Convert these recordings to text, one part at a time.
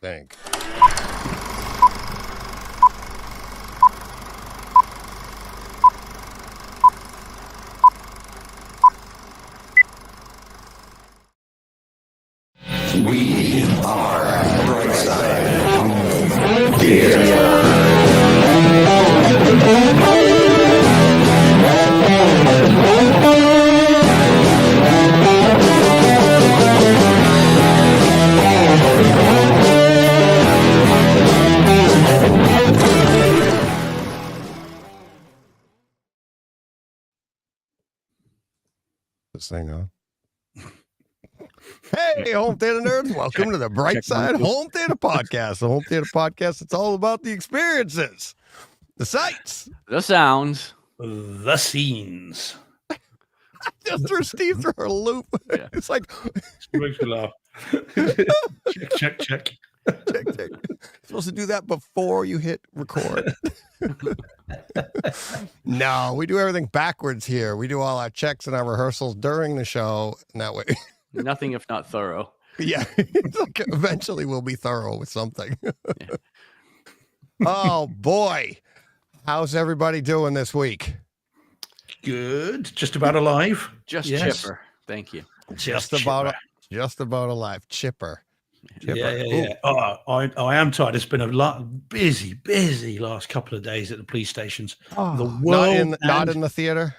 think. We are Brightside Theater. This thing on. Hey, home theater nerds, welcome to the Brightside Home Theater Podcast. The Home Theater Podcast, it's all about the experiences, the sights, the sounds, the scenes. just threw Steve through a loop. Yeah. It's like, Makes me laugh. check. check. Supposed to do that before you hit record. No, we do everything backwards here. We do all our checks and our rehearsals during the show, and that way. nothing if not thorough. Yeah, it's like eventually we'll be thorough with something. Yeah. Oh boy, how's everybody doing this week? Good, just about alive. Just Yes. chipper. Thank you. Just about alive. Chipper. Yeah. Oh, I am tired. It's been a busy last couple of days at the police stations. The world, not in the theater.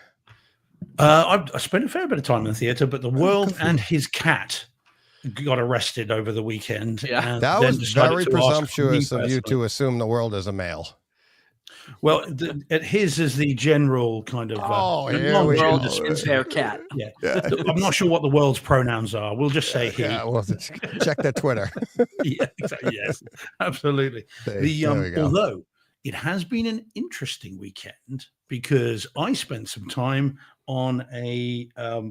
I spent a fair bit of time in the theater, but the world and his cat got arrested over the weekend. Yeah, and that then was decided very to ask presumptuous me of you personally. to assume the world is a male. Well, at his is the general kind of. Here we world go. is their cat. Yeah. Yeah. I'm not sure what the world's pronouns are. We'll just say he. Yeah, well, check their Twitter. Yeah, exactly. Yes, absolutely. There we go. Although it has been an interesting weekend because I spent some time on a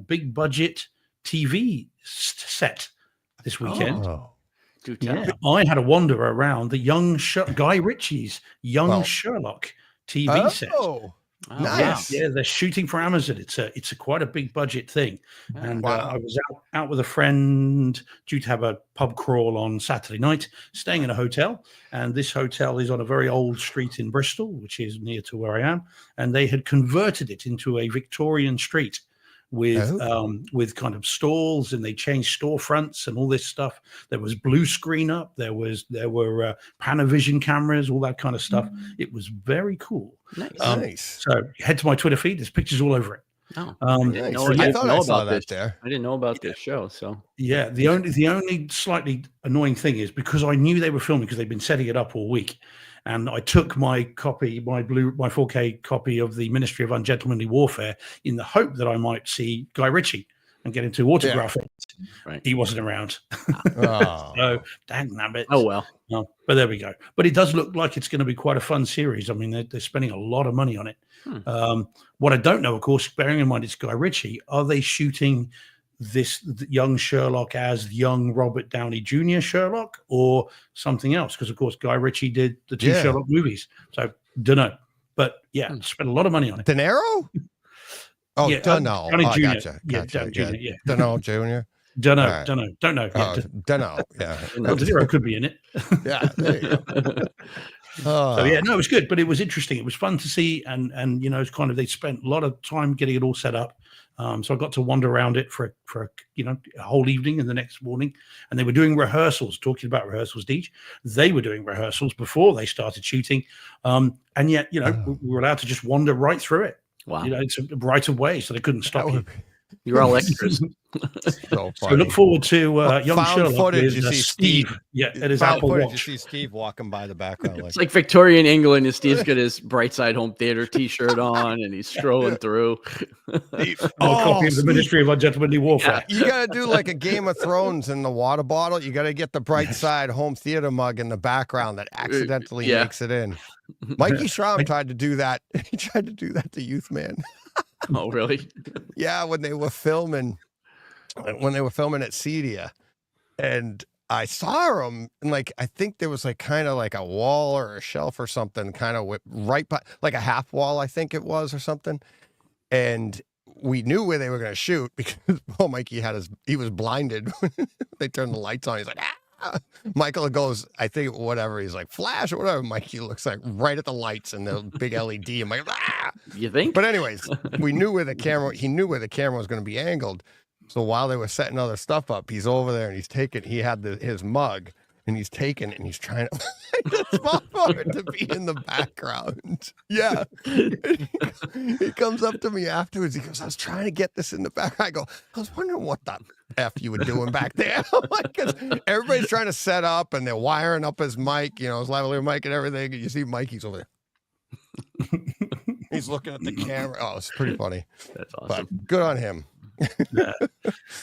big budget TV set this weekend. Oh. Do tell. Yeah, I had a wander around the Guy Ritchie's Well. Sherlock TV set. Oh, Oh, nice. Yeah, they're shooting for Amazon. It's quite a big budget thing, wow. and Wow. I was out with a friend due to have a pub crawl on Saturday night, staying in a hotel, and this hotel is on a very old street in Bristol, which is near to where I am, and they had converted it into a Victorian street with kind of stalls, and they changed storefronts and all this stuff. There was blue screen up, there were Panavision cameras, all that kind of stuff. It was very cool. Nice. Nice. So head to my Twitter feed. There's pictures all over it. Oh, Nice. know- I didn't thought know I saw about that this. there. I didn't know about this show, so Yeah, the only slightly annoying thing is because I knew they were filming because they've been setting it up all week, and I took my 4K copy of the Ministry of Ungentlemanly Warfare in the hope that I might see Guy Ritchie and get him to autograph it. Right. He wasn't around, Oh. so dang nabbit. oh well. No, but there we go. But it does look like it's going to be quite a fun series. I mean, they're spending a lot of money on it. What I don't know, of course, bearing in mind it's Guy Ritchie, are they shooting this young Sherlock as young Robert Downey Jr. Sherlock or something else? Because, of course, Guy Ritchie did the two Yeah. Sherlock movies. So, don't know. But, yeah, spent a lot of money on it. De Niro? Oh, Yeah, Dunno. Downey Oh, Jr. gotcha. Yeah, Gotcha. Downey Jr., yeah. Dunno Jr. Don't know. All right. Don't know. Yeah, Oh, Dunno. Yeah. well, De Niro could be in it. Yeah. There you go. So yeah, no, it was good, but it was interesting. It was fun to see, and it's kind of they spent a lot of time getting it all set up. So I got to wander around it for a whole evening and the next morning, and they were doing rehearsals. Talking about rehearsals, Deej, they were doing rehearsals before they started shooting, and yet we were allowed to just wander right through it. Wow. It's a right of way, so they couldn't stop you. You're all extras. So So look forward to young found Sherlock footage, with you see Steve. Yeah, at his Found Apple footage, Watch. you see Steve walking by the background. It's like Victorian England, and Steve's got his Brightside Home Theater T-shirt on, and he's strolling through. Steve, A copy of the Ministry of Ungentlemanly Warfare. you got to do like a Game of Thrones in the water bottle. You got to get the Brightside Home Theater mug in the background that accidentally Yeah. makes it in. Mikey Schramm tried to do that. He tried to do that to Youth Man. Oh, really? Yeah, when they were filming at Cedia, and I saw him, and like I think there was like kind of like a wall or a shelf or something, kind of right by like a half wall, I think it was, or something, and we knew where they were going to shoot because Mikey he was blinded when they turned the lights on. He's like, ah! Michael goes, I think whatever, he's like, Flash or whatever. Mikey looks like right at the lights and the big LED. I'm like, ah! You think? But anyways, he knew where the camera was going to be angled. So while they were setting other stuff up, he's over there and he had his mug and he's taking it and he's trying to the small forward to be in the background. Yeah. He comes up to me afterwards. He goes, I was trying to get this in the back. I go, I was wondering what the F you were doing back there. Like, 'cause everybody's trying to set up and they're wiring up his mic, his lavalier mic and everything. And you see Mikey's over there. He's looking at the camera. Oh, it's pretty funny. That's awesome. But good on him.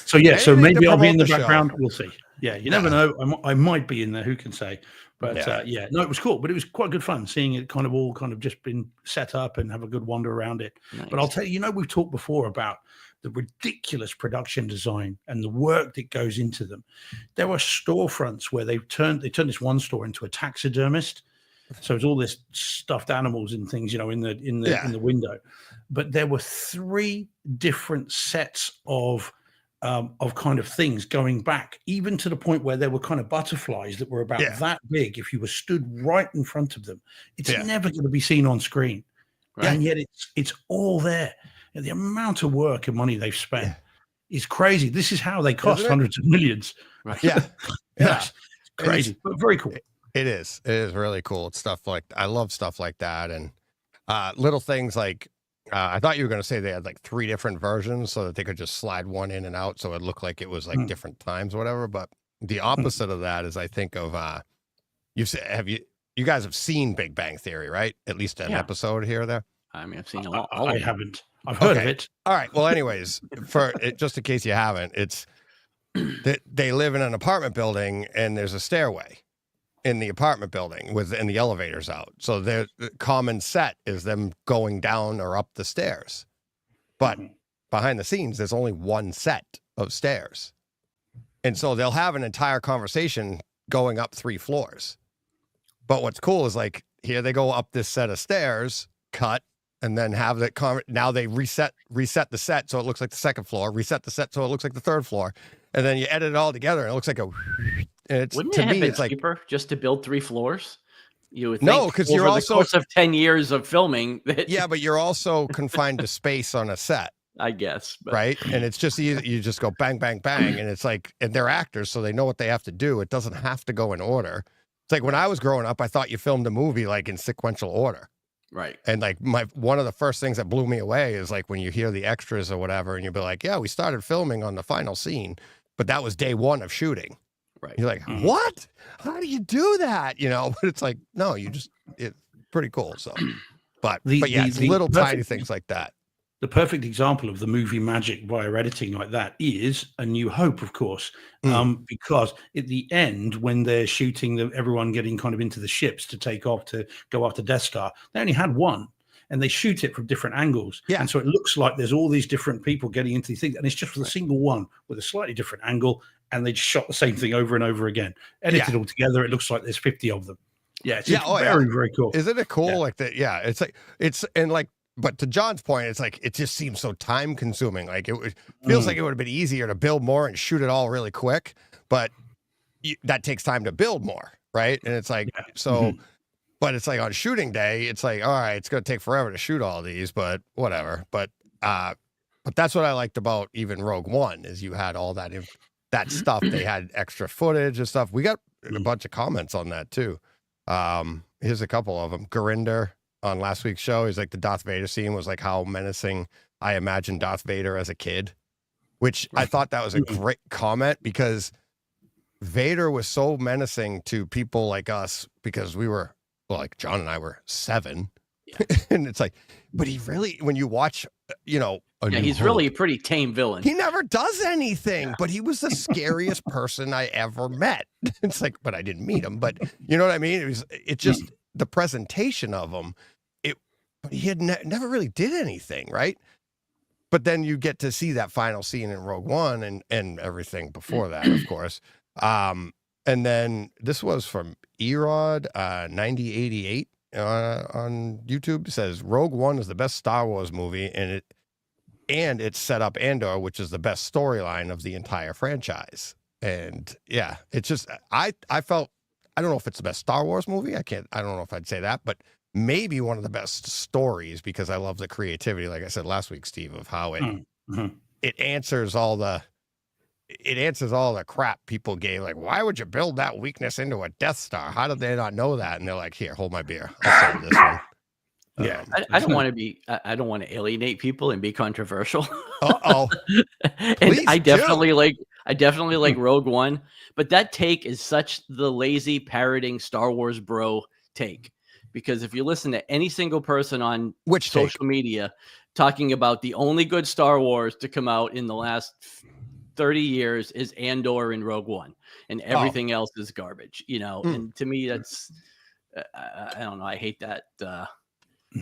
So yeah, so Anything to maybe I'll be in the promote the show. background. We'll see. Yeah, you never know. I might be in there. Who can say? But Yeah. no, it was cool. But it was quite good fun seeing it all just been set up and have a good wander around it. Nice. But I'll tell you, we've talked before about the ridiculous production design and the work that goes into them. There were storefronts where they turned this one store into a taxidermist. So it's all this stuffed animals and things, in the window. But there were 3 different sets of kind of things going back, even to the point where there were kind of butterflies that were about that big. If you were stood right in front of them, it's never going to be seen on screen. Right. And yet it's all there. And the amount of work and money they've spent is crazy. This is how they cost hundreds of millions. Right. Yeah. Yeah. It's crazy, but very cool. It is. It is really cool. It's stuff like, I love stuff like that. And little things like, I thought you were going to say they had like 3 different versions so that they could just slide one in and out. So it looked like it was like different times or whatever. But the opposite of that is I think of, you guys have seen Big Bang Theory, right? At least an episode here or there. I mean, I've seen I haven't. I've heard of it. All right. Well, anyways, just in case you haven't, it's that they live in an apartment building and there's a stairway in the apartment building and the elevators out. So the common set is them going down or up the stairs. But behind the scenes, there's only one set of stairs. And so they'll have an entire conversation going up 3 floors. But what's cool is like, here they go up this set of stairs, cut, and then have that now they reset the set so it looks like the 2nd floor, reset the set so it looks like the 3rd floor, and then you edit it all together and it looks like Wouldn't it have been cheaper just to build 3 floors? You would think no, because you're over also the course of 10 years of filming. But you're also confined to space on a set. I guess, but. Right? And it's just easy. You just go bang, bang, bang, and it's like, and they're actors, so they know what they have to do. It doesn't have to go in order. It's like when I was growing up, I thought you filmed a movie like in sequential order. Right. And like one of the first things that blew me away is like when you hear the extras or whatever, and you'll be like, yeah, we started filming on the final scene, but that was day 1 of shooting. Right. You're like, what? How do you do that? But it's like, no, it's pretty cool. So, but it's little tiny things like that. The perfect example of the movie magic via editing like that is A New Hope, of course, because at the end, when they're shooting everyone getting kind of into the ships to take off to go after Death Star, they only had one. And they shoot it from different angles. Yeah. And so it looks like there's all these different people getting into these things. And it's just with a single one with a slightly different angle. And they just shot the same thing over and over again. Edited all together. It looks like there's 50 of them. Yeah. It's very, very cool. Isn't it cool? Yeah. Like that. Yeah. It's like, but to John's point, it's like, it just seems so time consuming. Like it feels like it would have been easier to build more and shoot it all really quick. But that takes time to build more. Right. And it's like, but it's like on shooting day, it's like, all right, it's going to take forever to shoot all these, but whatever. But that's what I liked about even Rogue One is you had all that stuff. They had extra footage and stuff. We got a bunch of comments on that too. Here's a couple of them. Gurinder on last week's show, he's like, the Darth Vader scene was like how menacing I imagined Darth Vader as a kid, which I thought that was a great comment because Vader was so menacing to people like us because we were, like John and I were 7 and it's like, but he really, when you watch, he's really a pretty tame villain. He never does anything, but he was the scariest person I ever met. It's like, but I didn't meet him, but you know what I mean? It just the presentation of him, but he had never really did anything. Right. But then you get to see that final scene in Rogue One and everything before that, of course. And then this was from Erod 9088 on YouTube. It says Rogue One is the best Star Wars movie, and it set up Andor, which is the best storyline of the entire franchise. And yeah, it's just I felt, I don't know if it's the best Star Wars movie. I don't know if I'd say that, but maybe one of the best stories, because I love the creativity, like I said last week, Steve, of how it answers all the crap people gave. Like, why would you build that weakness into a Death Star? How did they not know that? And they're like, here, hold my beer. I'll sell this one. Yeah. I don't want to be. I don't want to alienate people and be controversial. Uh-oh. And Please I definitely do. like Rogue One, but that take is such the lazy parroting Star Wars bro take. Because if you listen to any single person on Which take? social media talking about the only good Star Wars to come out in the last 30 years is Andor and Rogue One, and everything else is garbage, you know. And to me, that's I don't know. I hate that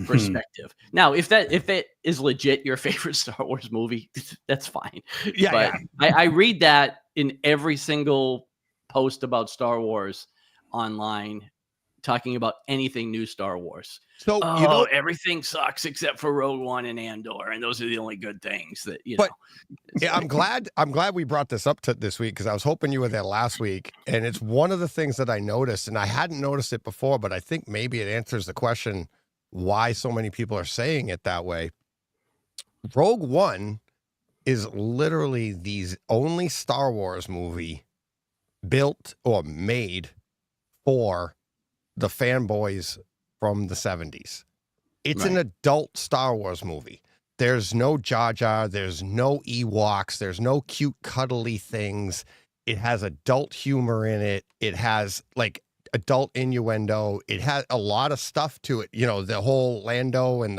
perspective. Now, if that is legit your favorite Star Wars movie, that's fine. Yeah, But I read that in every single post about Star Wars online, talking about anything new Star Wars. So you know, everything sucks except for Rogue One and Andor, and those are the only good things that you But- know. yeah, I'm glad we brought this up to this week, because I was hoping you were there last week, and it's one of the things that I noticed, and I hadn't noticed it before, but I think maybe it answers the question why so many people are saying it that way. Rogue One is literally the only Star Wars movie built or made for the fanboys from the 70s. It's an adult Star Wars movie. There's no Jar Jar, there's no Ewoks, there's no cute cuddly things. It has adult humor in it. It has like adult innuendo. It has a lot of stuff to it. You know, the whole Lando and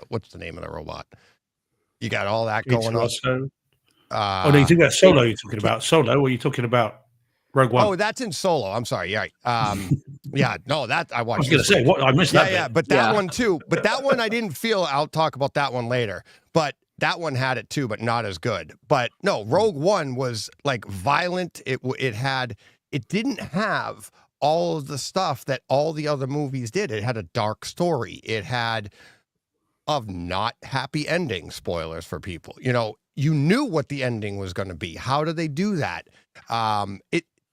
what's the name of the robot? You got all that going on. No, you talking about Solo? You're talking about Solo, or are you talking about Rogue One? Oh, that's in Solo. I'm sorry. Yeah. Yeah. No, that I watched. I was going to say, what I missed that. Yeah, bit. but that one too. But that one I didn't feel. I'll talk about that one later. But that one had it too, but not as good. But no, Rogue One was like violent. It didn't have all of the stuff that all the other movies did. It had a dark story. It had of not happy ending. Spoilers for people. You know, you knew what the ending was going to be. How did they do that?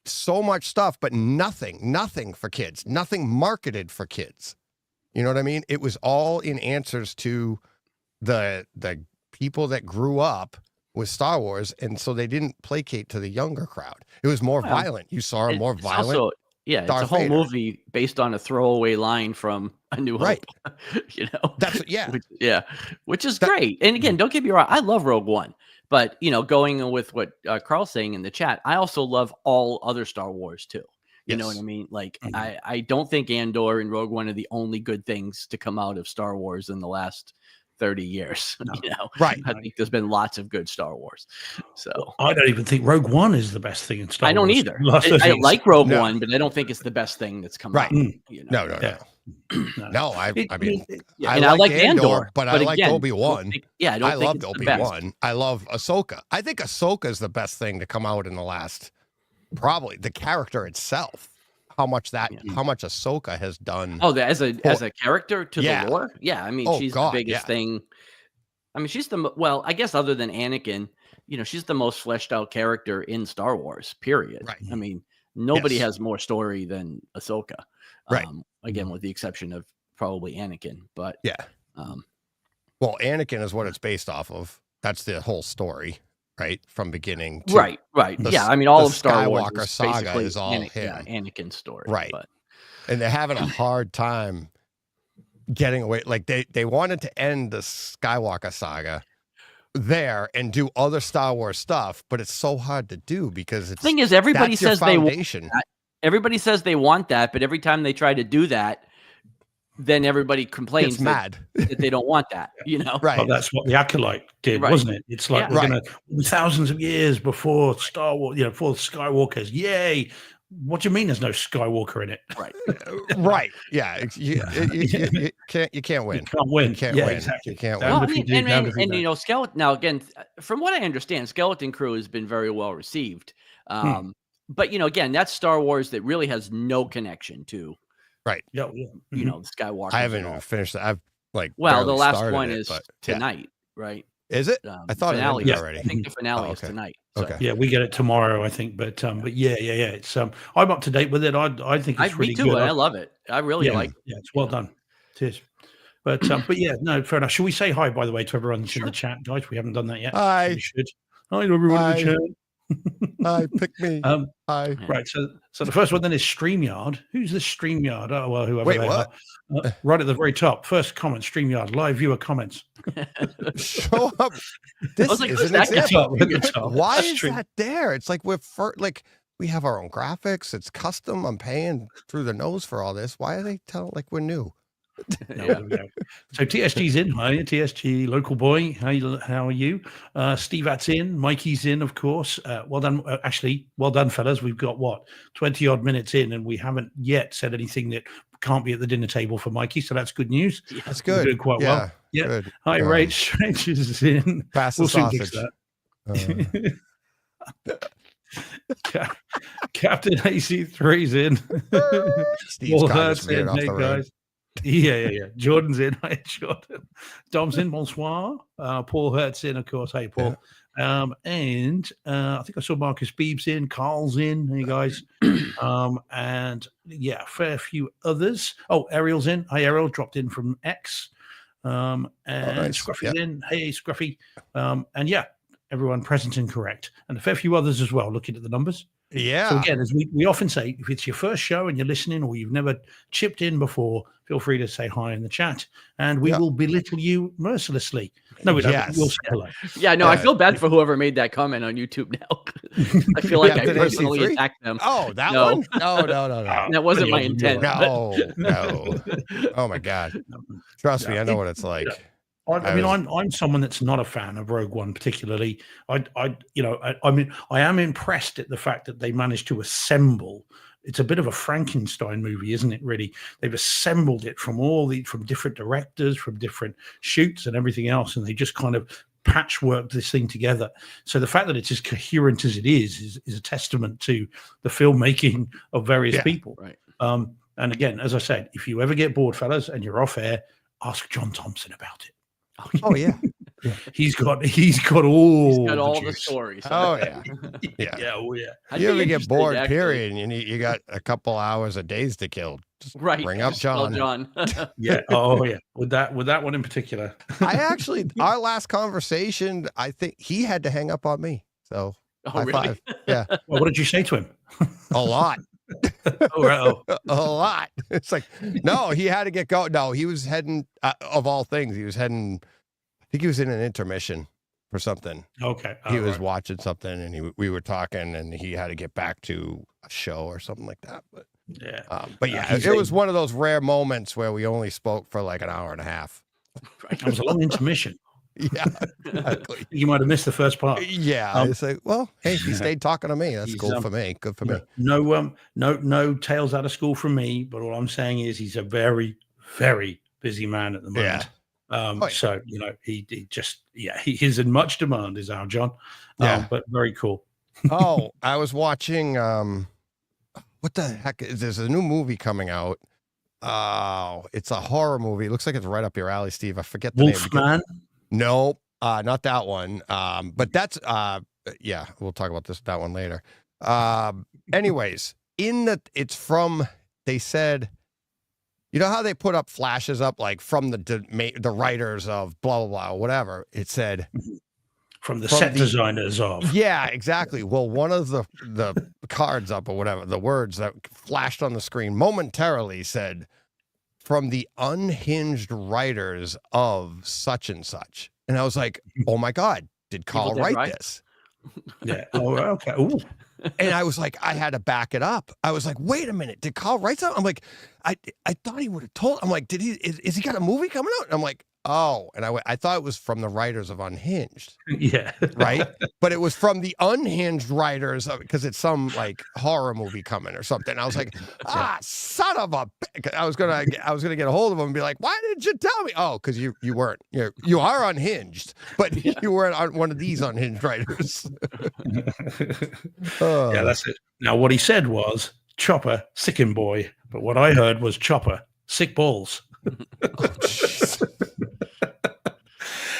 So much stuff, but nothing for kids, nothing marketed for kids. You know what I mean? It was all in answers to the people that grew up with Star Wars, and so they didn't placate to the younger crowd. It was more violent. You saw a more violent. Also, yeah, Darth it's a whole Vader. movie based on a throwaway line from A New Hope. Right. You know, That's which is great. And again, don't get me wrong, I love Rogue One. But, you know, going with what Carl's saying in the chat, I also love all other Star Wars, too. You know what I mean? Like, I don't think Andor and Rogue One are the only good things to come out of Star Wars in the last 30 years. No. You know? Right. I think there's been lots of good Star Wars. So I don't even think Rogue One is the best thing in Star Wars. I don't either. I like Rogue One, but I don't think it's the best thing that's come out. You know? No. No, I mean, and I like Andor, but I like again, Obi-Wan. I loved Obi-Wan. I love Ahsoka. I think Ahsoka is the best thing to come out in the last, probably the character itself. How much Ahsoka has done. Oh, as a character to the lore? Yeah, I mean, she's the biggest thing. I mean, she's I guess other than Anakin, you know, she's the most fleshed out character in Star Wars, period. Right. I mean, nobody has more story than Ahsoka. Right. Again, with the exception of probably Anakin, but well, Anakin is what it's based off of. That's the whole story, right? From beginning to right. Yeah, I mean, all of Star Wars Skywalker saga is all him. Anakin's story. Right. But. And they're having a hard time getting away. Like they wanted to end the Skywalker saga there and do other Star Wars stuff, but it's so hard to do because it's the thing is everybody says they want that. Everybody says they want that, but every time they try to do that, then everybody complains mad that they don't want that, you know? Right. Well, that's what the Acolyte did, wasn't it? It's like we're going to thousands of years before Star Wars, you know, before Skywalker's. Yay! What do you mean? There's no Skywalker in it? Right. Right. Yeah. You can't. You can't win. You can't win. You can't win. Exactly. You can't Well, win. and you know, Skeleton. Now, again, from what I understand, Skeleton Crew has been very well received. But you know, again, that's Star Wars that really has no connection to, you know, the Skywalker. I haven't even finished that. I've the last one is tonight, right? Is it? I thought it finale. ended I already. think the finale is okay. tonight. So. Okay. Yeah, we get it tomorrow, I think. But yeah. It's I'm up to date with it. I think it's really me too. good. I love it. I really like. Yeah, it's well done. It is. But yeah, no, fair enough. Shall we say hi, by the way, to everyone that's in the chat, guys? We haven't done that yet. Hi. We should. Hi to everyone in the chat. Hi, pick me. Hi. Right. So the first one then is StreamYard. Who's the StreamYard? Oh, well, whoever Wait, they what? are. Right at the very top. First comment, StreamYard, live viewer comments. Show up. This was like, is who's an that guy? example. At the top. Why That's is true. that there? It's like we have our own graphics. It's custom. I'm paying through the nose for all this. Why are they telling like we're new? No, there we go. So TSG's in. Hi, TSG, local boy. How are you? Steve At's in. Mikey's in, of course. Well done. Actually, well done, fellas. We've got 20 odd minutes in, and we haven't yet said anything that can't be at the dinner table for Mikey. So that's good news. That's We're good. doing quite well. Yeah. Good. Hi, Rach. Strangers is in. Pass the We'll soon fix sausage. that. Captain AC3's in. Steve's All kind of Hurt's veered in. off Hey, the road. guys. Yeah. Jordan's in. Hi, Jordan. Dom's in. Bonsoir. Paul Hurt's in, of course. Hey, Paul. And I think I saw Marcus Beebs in. Carl's in. Hey, guys. And yeah, fair few others. Oh, Ariel's in. Hi, Ariel. Dropped in from X. And nice. Scruffy's in. Hey, Scruffy. And yeah, everyone present and correct. And a fair few others as well, looking at the numbers. Yeah. So again, as we often say, if it's your first show and you're listening or you've never chipped in before, feel free to say hi in the chat and we will belittle you mercilessly. No, we don't. Yes. We'll say hello. Yeah, no, I feel bad for whoever made that comment on YouTube now. I feel like I Captain personally AC3? attacked them. Oh, that No. one? No. That wasn't my intent. No. Oh my God. Trust me, I know what it's like. I mean, I'm someone that's not a fan of Rogue One particularly. I mean, I am impressed at the fact that they managed to assemble. It's a bit of a Frankenstein movie, isn't it? Really, they've assembled it from from different directors, from different shoots, and everything else, and they just kind of patchworked this thing together. So the fact that it's as coherent as it is a testament to the filmmaking of various people. Right. And again, as I said, if you ever get bored, fellas, and you're off air, ask John Thompson about it. Oh yeah. He's got all the juice. stories. Oh yeah. Yeah. Oh yeah. I'd You be ever get interested, bored, actually. period, and you got a couple hours of days to kill. Just Right. bring up Just tell John. Yeah. Oh yeah. With that one in particular. I actually, our last conversation, I think he had to hang up on me. So Oh, high really? five. Yeah. Well, what did you say to him? A lot. Oh, right. A lot. It's like, no, he had to get going. No, he was heading, of all things, he was heading, I think he was in an intermission for something. Okay. He was right. watching something and we were talking and he had to get back to a show or something like that. But yeah, it was one of those rare moments where we only spoke for like an hour and a half. It was a long intermission. Yeah, exactly. You might have missed the first part. Yeah, it's like, well, hey, he stayed talking to me. That's cool for me. Good for me. No tales out of school from me. But all I'm saying is he's a very, very busy man at the moment. Yeah. So he is in much demand, is our John. Yeah, but very cool. Oh, I was watching. What the heck is there's a new movie coming out? Oh, it's a horror movie. It looks like it's right up your alley, Steve. I forget the name. Wolfman. No, not that one. But that's yeah, we'll talk about that one later. Anyways, it's from, they said, you know how they put up flashes up like from the writers of blah blah blah whatever. It said from the set designers of. Yeah, exactly. Well, one of the cards up or whatever, the words that flashed on the screen momentarily said, from the unhinged writers of such and such. And I was like, oh my God, did Carl write this? Yeah. Oh, okay. Ooh. And I was like, I had to back it up. I was like, wait a minute, did Carl write something? I'm like, I thought he would have told. I'm like, is he got a movie coming out? And I'm like, oh, and I thought it was from the writers of Unhinged. Yeah. Right. But it was from the unhinged writers because it's some like horror movie coming or something. I was like, son of a, I was gonna get a hold of him and be like, why didn't you tell me? Oh, because you weren't, you are unhinged, but you weren't one of these unhinged writers. Yeah, that's it. Now what he said was Chopper, sickin' boy, but what I heard was Chopper, sick balls.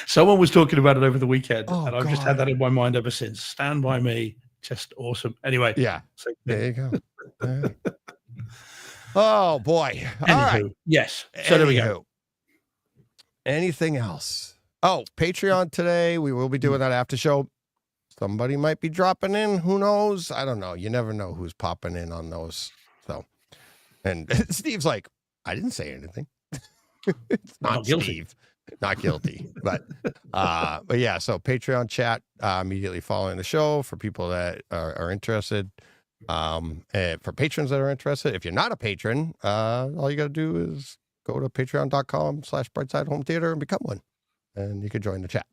Someone was talking about it over the weekend, Oh, and I've just had God. that in my mind ever since. Stand by Me, just awesome. Anyway, Yeah. so, There you go. All right. Oh boy. All right. anywho, yes. So there we go. Anywho. Anything else? Oh, Patreon today. We will be doing that after show. Somebody might be dropping in. Who knows? I don't know. You never know who's popping in on those. So, and Steve's like, I didn't say anything. It's not guilty. Steve. Not guilty. But yeah, so Patreon chat immediately following the show for people that are interested. And for patrons that are interested. If you're not a patron, all you got to do is go to patreon.com/Brightside Home Theater and become one. And you can join the chat.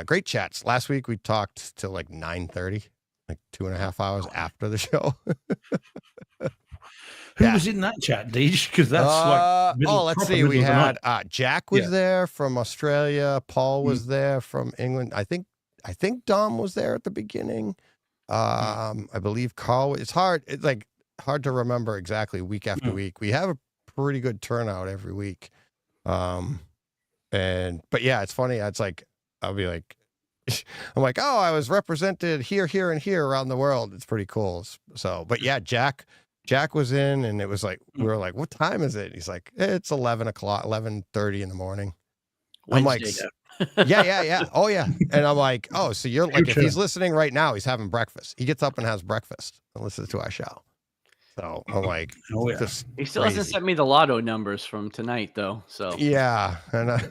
Great chats. Last week we talked till like 9:30, like 2.5 hours after the show. Who Yeah. was in that chat, Deej? Because that's like let's see. We had Jack was there from Australia. Paul was there from England. I think Dom was there at the beginning. I believe Carl. It's hard to remember exactly week after week. We have a pretty good turnout every week. But yeah, it's funny. It's like I'll be like, I'm like, oh, I was represented here, and here around the world. It's pretty cool. So, but yeah, Jack was in, and it was like we were like, what time is it? He's like, it's 11:30 in the morning. Wednesday, I'm like, yeah. Oh yeah. And I'm like, oh, so you're like, if he's listening right now, he's having breakfast. He gets up and has breakfast and listens to our show. So I'm like, oh yeah. He still hasn't sent me the lotto numbers from tonight though. So yeah, and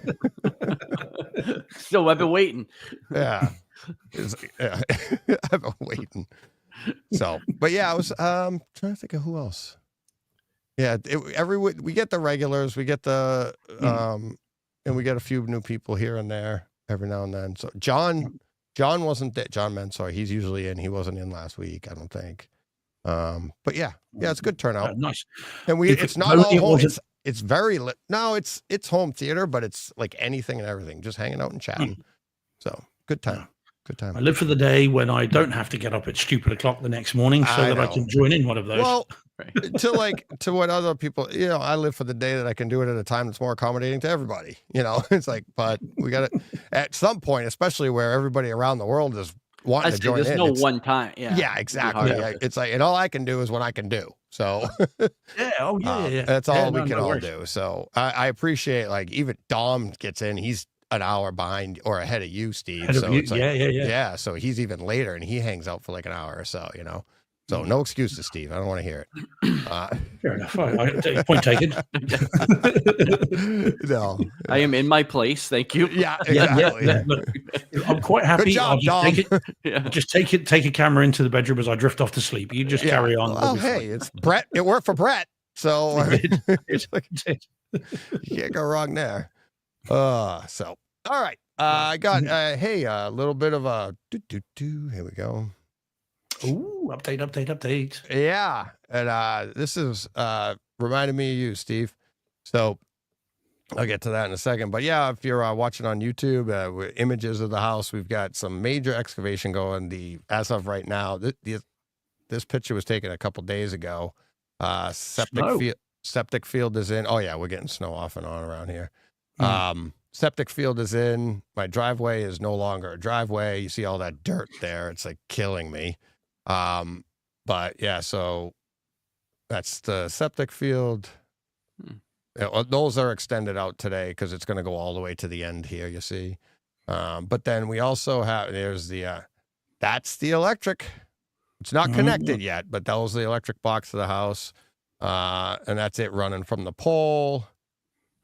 still I've been waiting. yeah, I've been waiting. So, but yeah, I was trying to think of who else. Yeah, every week we get the regulars, we get the and we get a few new people here and there every now and then. So John wasn't there. John Mensor, he's usually in. He wasn't in last week, I don't think. But yeah, it's a good turnout. Nice. And it's not all home. It's very lit. No, it's home theater, but it's like anything and everything, just hanging out and chatting. So good time. Good time. I live for the day when I don't have to get up at stupid o'clock the next morning so that I can join in one of those. Well, to what other people, I live for the day that I can do it at a time that's more accommodating to everybody. It's like, but we got to, at some point, especially where everybody around the world is wanting to join in. There's no one time. Yeah, exactly. It's like, and all I can do is what I can do. So yeah. That's all we can all do. So I appreciate, like, even Dom gets in, he's an hour behind or ahead of you, Steve. It's like, yeah. So he's even later and he hangs out for like an hour or so, So no excuses, Steve. I don't want to hear it. Fair enough. Point taken. No. I am in my place. Thank you. Yeah, exactly. Look, I'm quite happy. Good job, just take a camera into the bedroom as I drift off to sleep. You just carry on. Oh, hey, it's Brett. It worked for Brett. So it's like, you can't go wrong there. So all right. I got a little bit of a here we go. Ooh, update. Yeah. And this is reminded me of you, Steve. So I'll get to that in a second. But yeah, if you're watching on YouTube with images of the house, we've got some major excavation going. As of right now, this picture was taken a couple days ago. Septic field is in. Oh yeah, we're getting snow off and on around here. Septic field is in. My driveway is no longer a driveway. You see all that dirt there. It's like killing me. But yeah, so that's the septic field. Those are extended out today because it's going to go all the way to the end here, you see. But then we also have, that's the electric. It's not connected yet, but that was the electric box of the house. And that's it running from the pole.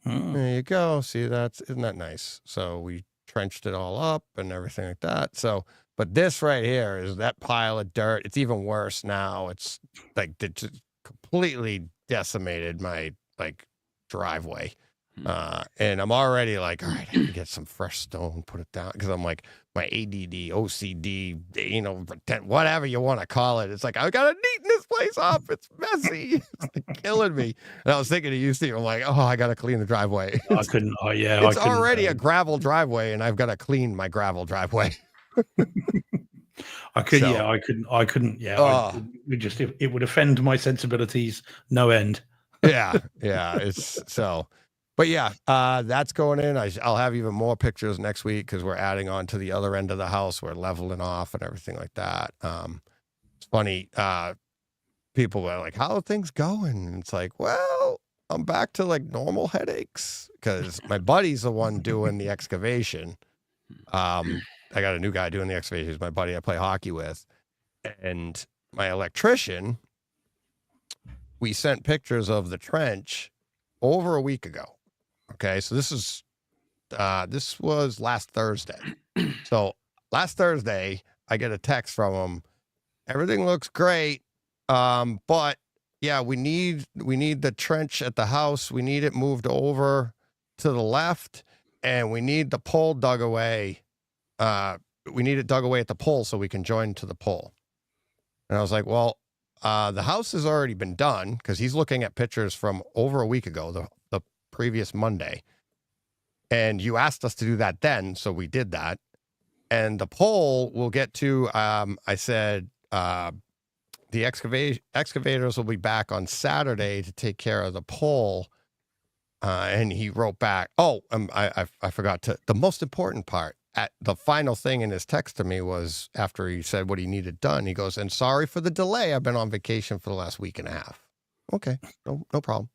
There you go. See, isn't that nice? So we trenched it all up and everything like that. So, but this right here is that pile of dirt. It's even worse now. It's like it just completely decimated my driveway. And I'm already like, all right, I can get some fresh stone, put it down. Cause I'm like, my ADD, OCD, whatever you want to call it. It's like, I got to neaten this place up. It's messy. It's like killing me. And I was thinking of you, Steve. I'm like, oh, I got to clean the driveway. It's already a gravel driveway and I've got to clean my gravel driveway. I couldn't. It would offend my sensibilities no end. Yeah. It's so. But yeah, that's going in. I'll have even more pictures next week because we're adding on to the other end of the house. We're leveling off and everything like that. It's funny. People were like, how are things going? And it's like, well, I'm back to like normal headaches because my buddy's the one doing the excavation. I got a new guy doing the excavation. He's my buddy I play hockey with. And my electrician, we sent pictures of the trench over a week ago. Okay, so this was last Thursday. So last Thursday, I get a text from him. Everything looks great, but yeah, we need the trench at the house. We need it moved over to the left, and we need the pole dug away. We need it dug away at the pole so we can join to the pole. And I was like, well, the house has already been done because he's looking at pictures from over a week ago, the previous Monday. And you asked us to do that then, so we did that. And the pole we'll get to, I said, the excavators will be back on Saturday to take care of the pole. And he wrote back, I forgot the most important part. At the final thing in his text to me was after he said what he needed done, he goes, and sorry for the delay. I've been on vacation for the last week and a half. Okay, no problem.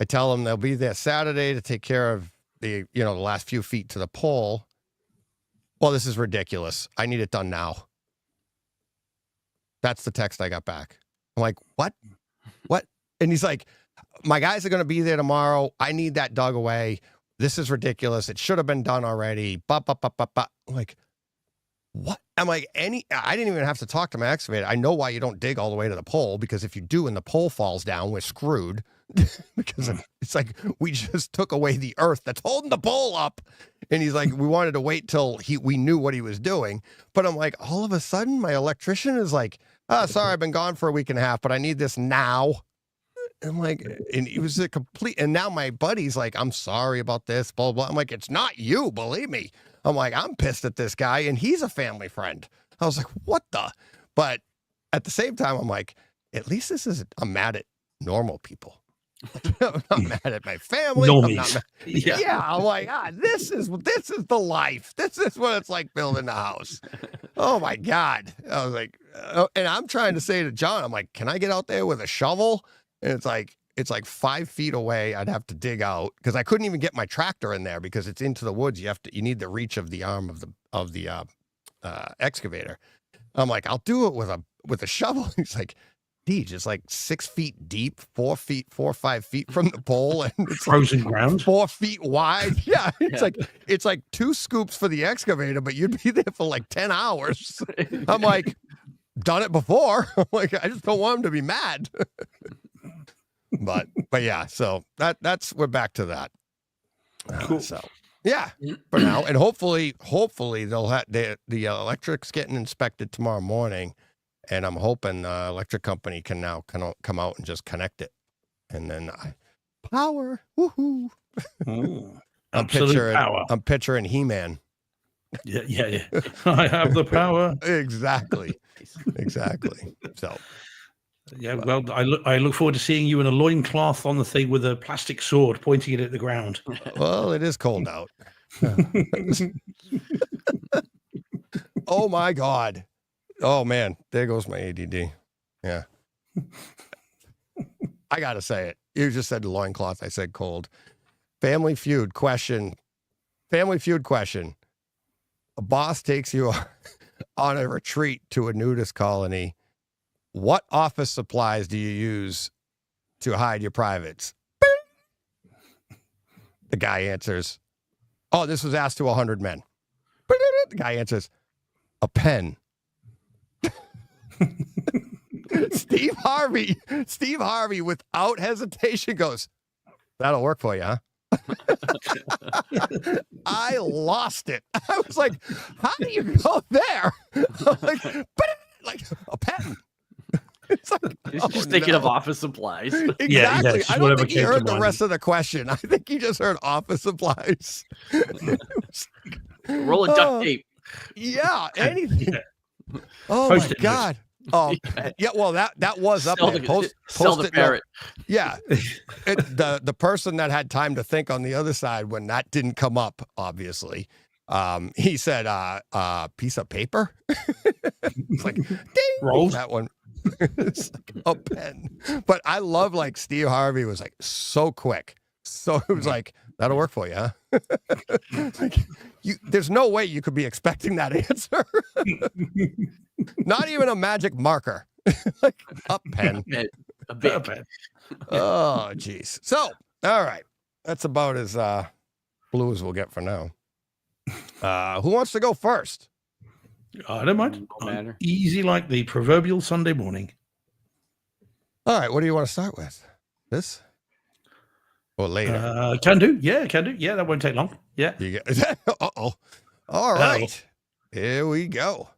I tell him they'll be there Saturday to take care of the last few feet to the pole. Well, this is ridiculous. I need it done now. That's the text I got back. I'm like, what? And he's like, my guys are going to be there tomorrow. I need that dug away. This is ridiculous. It should have been done already. I'm like, what? I'm like, I didn't even have to talk to my excavator. I know why you don't dig all the way to the pole, because if you do and the pole falls down, we're screwed. Because it's like we just took away the earth that's holding the pole up. And he's like, we wanted to wait till we knew what he was doing. But I'm like, all of a sudden, my electrician is like, sorry, I've been gone for a week and a half, but I need this now. I'm like, and it was a complete, and now my buddy's like, I'm sorry about this, blah, blah. I'm like, it's not you, believe me. I'm like, I'm pissed at this guy, and he's a family friend. I was like, what the? But at the same time, I'm like, at least I'm mad at normal people. I'm not mad at my family. I'm like, this is the life. This is what it's like building a house. Oh my God. I was like, and I'm trying to say to John, I'm like, can I get out there with a shovel? And it's like 5 feet away. I'd have to dig out because I couldn't even get my tractor in there because it's into the woods. You need the reach of the arm of the excavator. I'm like, I'll do it with a shovel. He's like, Deej, it's like 6 feet deep, 4 or 5 feet from the pole, and it's frozen like ground, 4 feet wide. Yeah, it's like 2 scoops for the excavator, but you'd be there for like 10 hours. I'm like, done it before. I'm like, I just don't want him to be mad. But yeah, so we're back to that. Cool. So yeah, for now, and hopefully they'll have the electric's getting inspected tomorrow morning. And I'm hoping the electric company can now come out and just connect it. And then power. Woohoo. Absolute power. I'm picturing He-Man. Yeah. I have the power. Exactly. So. Yeah, well, I look forward to seeing you in a loincloth on the thing with a plastic sword pointing it at the ground. Well, it is cold out. Oh, my God. Oh, man, there goes my ADD. Yeah. I got to say it. You just said loincloth. I said cold. Family Feud question. A boss takes you on a retreat to a nudist colony. What office supplies do you use to hide your privates? The guy answers, oh, this was asked to 100 men. The guy answers, a pen. Steve Harvey, without hesitation, goes, that'll work for you, huh? I lost it. I was like, how do you go there? like a pen. It's like, he's just thinking of office supplies. Exactly. Yeah, I don't think he heard the rest of the question. I think he just heard office supplies. Roll of duct tape. Yeah, anything. Oh Post-it my God. Yeah, well, that was up Sell there. the, sell the It, no, parrot. yeah, the person that had time to think on the other side when that didn't come up, obviously, he said, piece of paper. It's like, ding, Rolls. that one. It's like a pen. But I love like Steve Harvey was like so quick. So it was like, that'll work for you, huh? Like, there's no way you could be expecting that answer. Not even a magic marker. Like a pen. A big pen. Oh, geez. So, all right. That's about as blue as we'll get for now. Who wants to go first? I don't mind. No matter. Easy like the proverbial Sunday morning. All right. What do you want to start with? This? Or later? Can do. Yeah, can do. Yeah, that won't take long. Yeah. You get, uh-oh. All right. Here we go.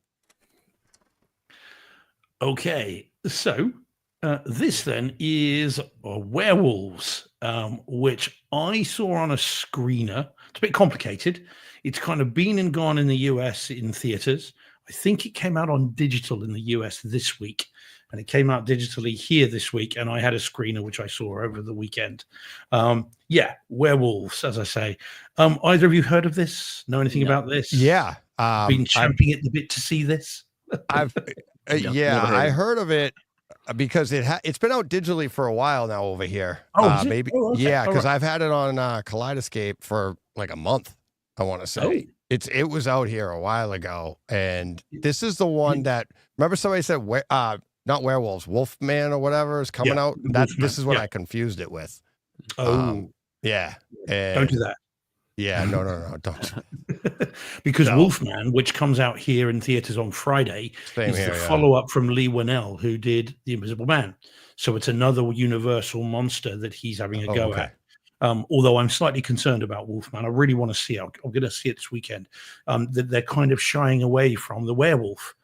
Okay. So this then is werewolves, which I saw on a screener. It's a bit complicated. It's kind of been and gone in the US in theaters. I think it came out on digital in the US this week, and it came out digitally here this week. And I had a screener which I saw over the weekend. Yeah, werewolves, as I say. Either of you heard of this? Know anything about this? Yeah. Been champing at the bit to see this? I've yeah, I heard of it because it's been out digitally for a while now over here. Oh, maybe okay. yeah, because I've had it on Kaleidoscape for like a month. I want to say it was out here a while ago, and this is the one that remember somebody said not werewolves, Wolfman or whatever is coming out. This is what I confused it with. Yeah, don't do that. Yeah, no, don't. Because Wolfman, which comes out here in theaters on Friday, is the follow-up from Lee Winnell, who did The Invisible Man. So it's another Universal monster that he's having a go at. Although I'm slightly concerned about Wolfman. I really want to see it. I'm going to see it this weekend. That they're kind of shying away from the werewolf.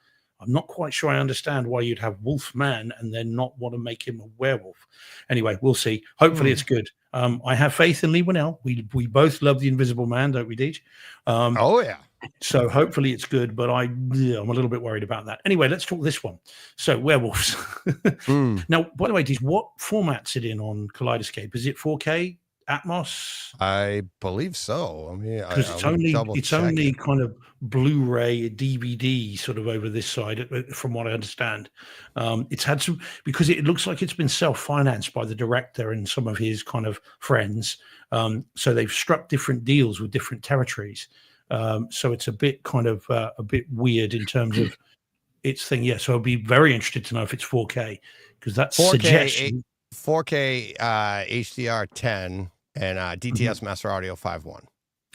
I'm not quite sure I understand why you'd have Wolfman and then not want to make him a werewolf. Anyway, we'll see. Hopefully it's good. I have faith in Lee Winnell. We both love The Invisible Man, don't we, Deej? Oh, yeah. So hopefully it's good, but I'm a little bit worried about that. Anyway, let's talk this one. So werewolves. Now, by the way, Deej, what format's it in on Kaleidoscape? Is it 4K? Atmos? I believe so. I mean, because it's only kind of Blu-ray, DVD sort of over this side, from what I understand. It's had some, because it looks like it's been self-financed by the director and some of his kind of friends. So they've struck different deals with different territories. So it's a bit kind of a bit weird in terms of its thing. Yeah. So I'll be very interested to know if it's 4K, because that's 4K HDR 10 and DTS Master Audio 5.1.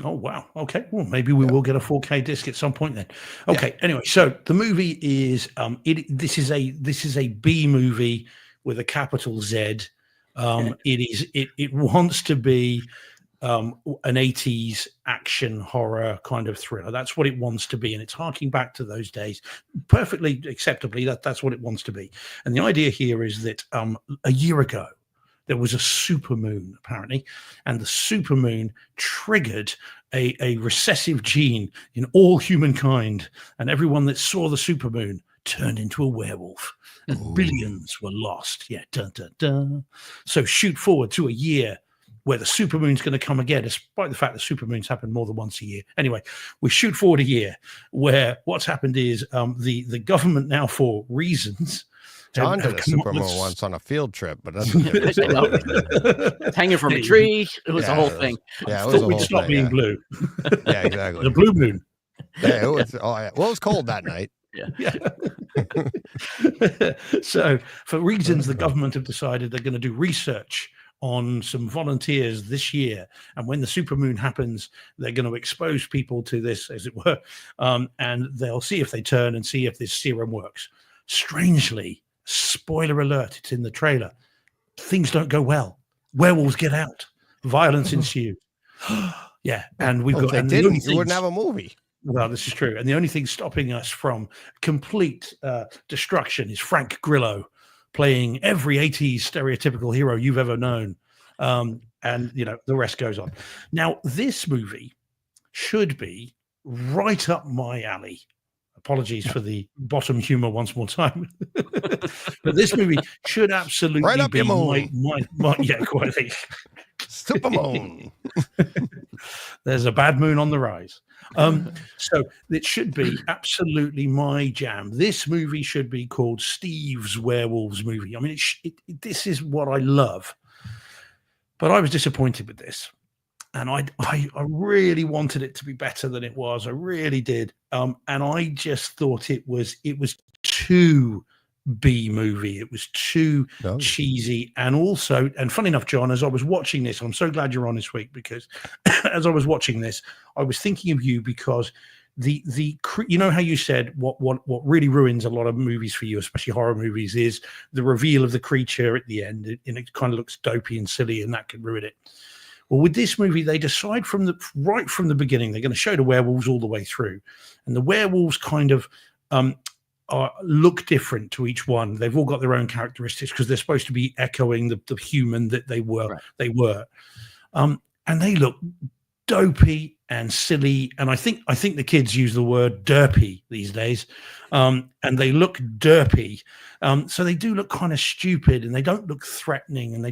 Oh, wow. Okay. Well, maybe we will get a 4K disc at some point then. Okay. Yeah. Anyway, so the movie is this is a B movie with a capital Z. It wants to be an 80s action horror kind of thriller. That's what it wants to be, and it's harking back to those days perfectly acceptably. That's what it wants to be. And the idea here is that a year ago there was a supermoon, apparently, and the supermoon triggered a recessive gene in all humankind, and everyone that saw the supermoon turned into a werewolf, and billions were lost. Yeah, dun, dun, dun. So shoot forward to a year where the supermoon's going to come again, despite the fact that supermoons happen more than once a year. Anyway, we shoot forward a year where what's happened is the government now, for reasons, John did a supermoon once on a field trip, but that's it's hanging from a tree. It was the whole thing. Yeah, it I was thought we'd stop being blue. Yeah, exactly. The blue moon. Yeah, it was. Oh, yeah. Well, it was cold that night. Yeah. So, for reasons, the government have decided they're going to do research on some volunteers this year, and when the supermoon happens, they're going to expose people to this, as it were, and they'll see if they turn and see if this serum works. Strangely, spoiler alert, it's in the trailer, things don't go well. Werewolves get out, violence ensues. Yeah, and we've got. If they didn't, you wouldn't have a movie. Well, this is true, and the only thing stopping us from complete destruction is Frank Grillo playing every 80s stereotypical hero you've ever known. And, the rest goes on. Now, this movie should be right up my alley. apologies for the bottom humor once more time. But this movie should absolutely Right up be your moon. my yeah, quite. Super moon. There's a bad moon on the rise. So it should be absolutely my jam. This movie should be called Steve's Werewolves Movie. I mean, this is what I love. But I was disappointed with this. And I really wanted it to be better than it was. I really did. And I just thought it was too B movie. It was too cheesy. And also, and funny enough, John, as I was watching this, I'm so glad you're on this week, because as I was watching this, I was thinking of you, because the you know how you said what really ruins a lot of movies for you, especially horror movies, is the reveal of the creature at the end, and it kind of looks dopey and silly, and that could ruin it. Well, with this movie, they decide right from the beginning, they're going to show the werewolves all the way through, and the werewolves kind of look different to each one. They've all got their own characteristics, because they're supposed to be echoing the human that they were. Right. They were, and they look dopey and silly, and I think the kids use the word derpy these days, and they look derpy, so they do look kind of stupid, and they don't look threatening, and they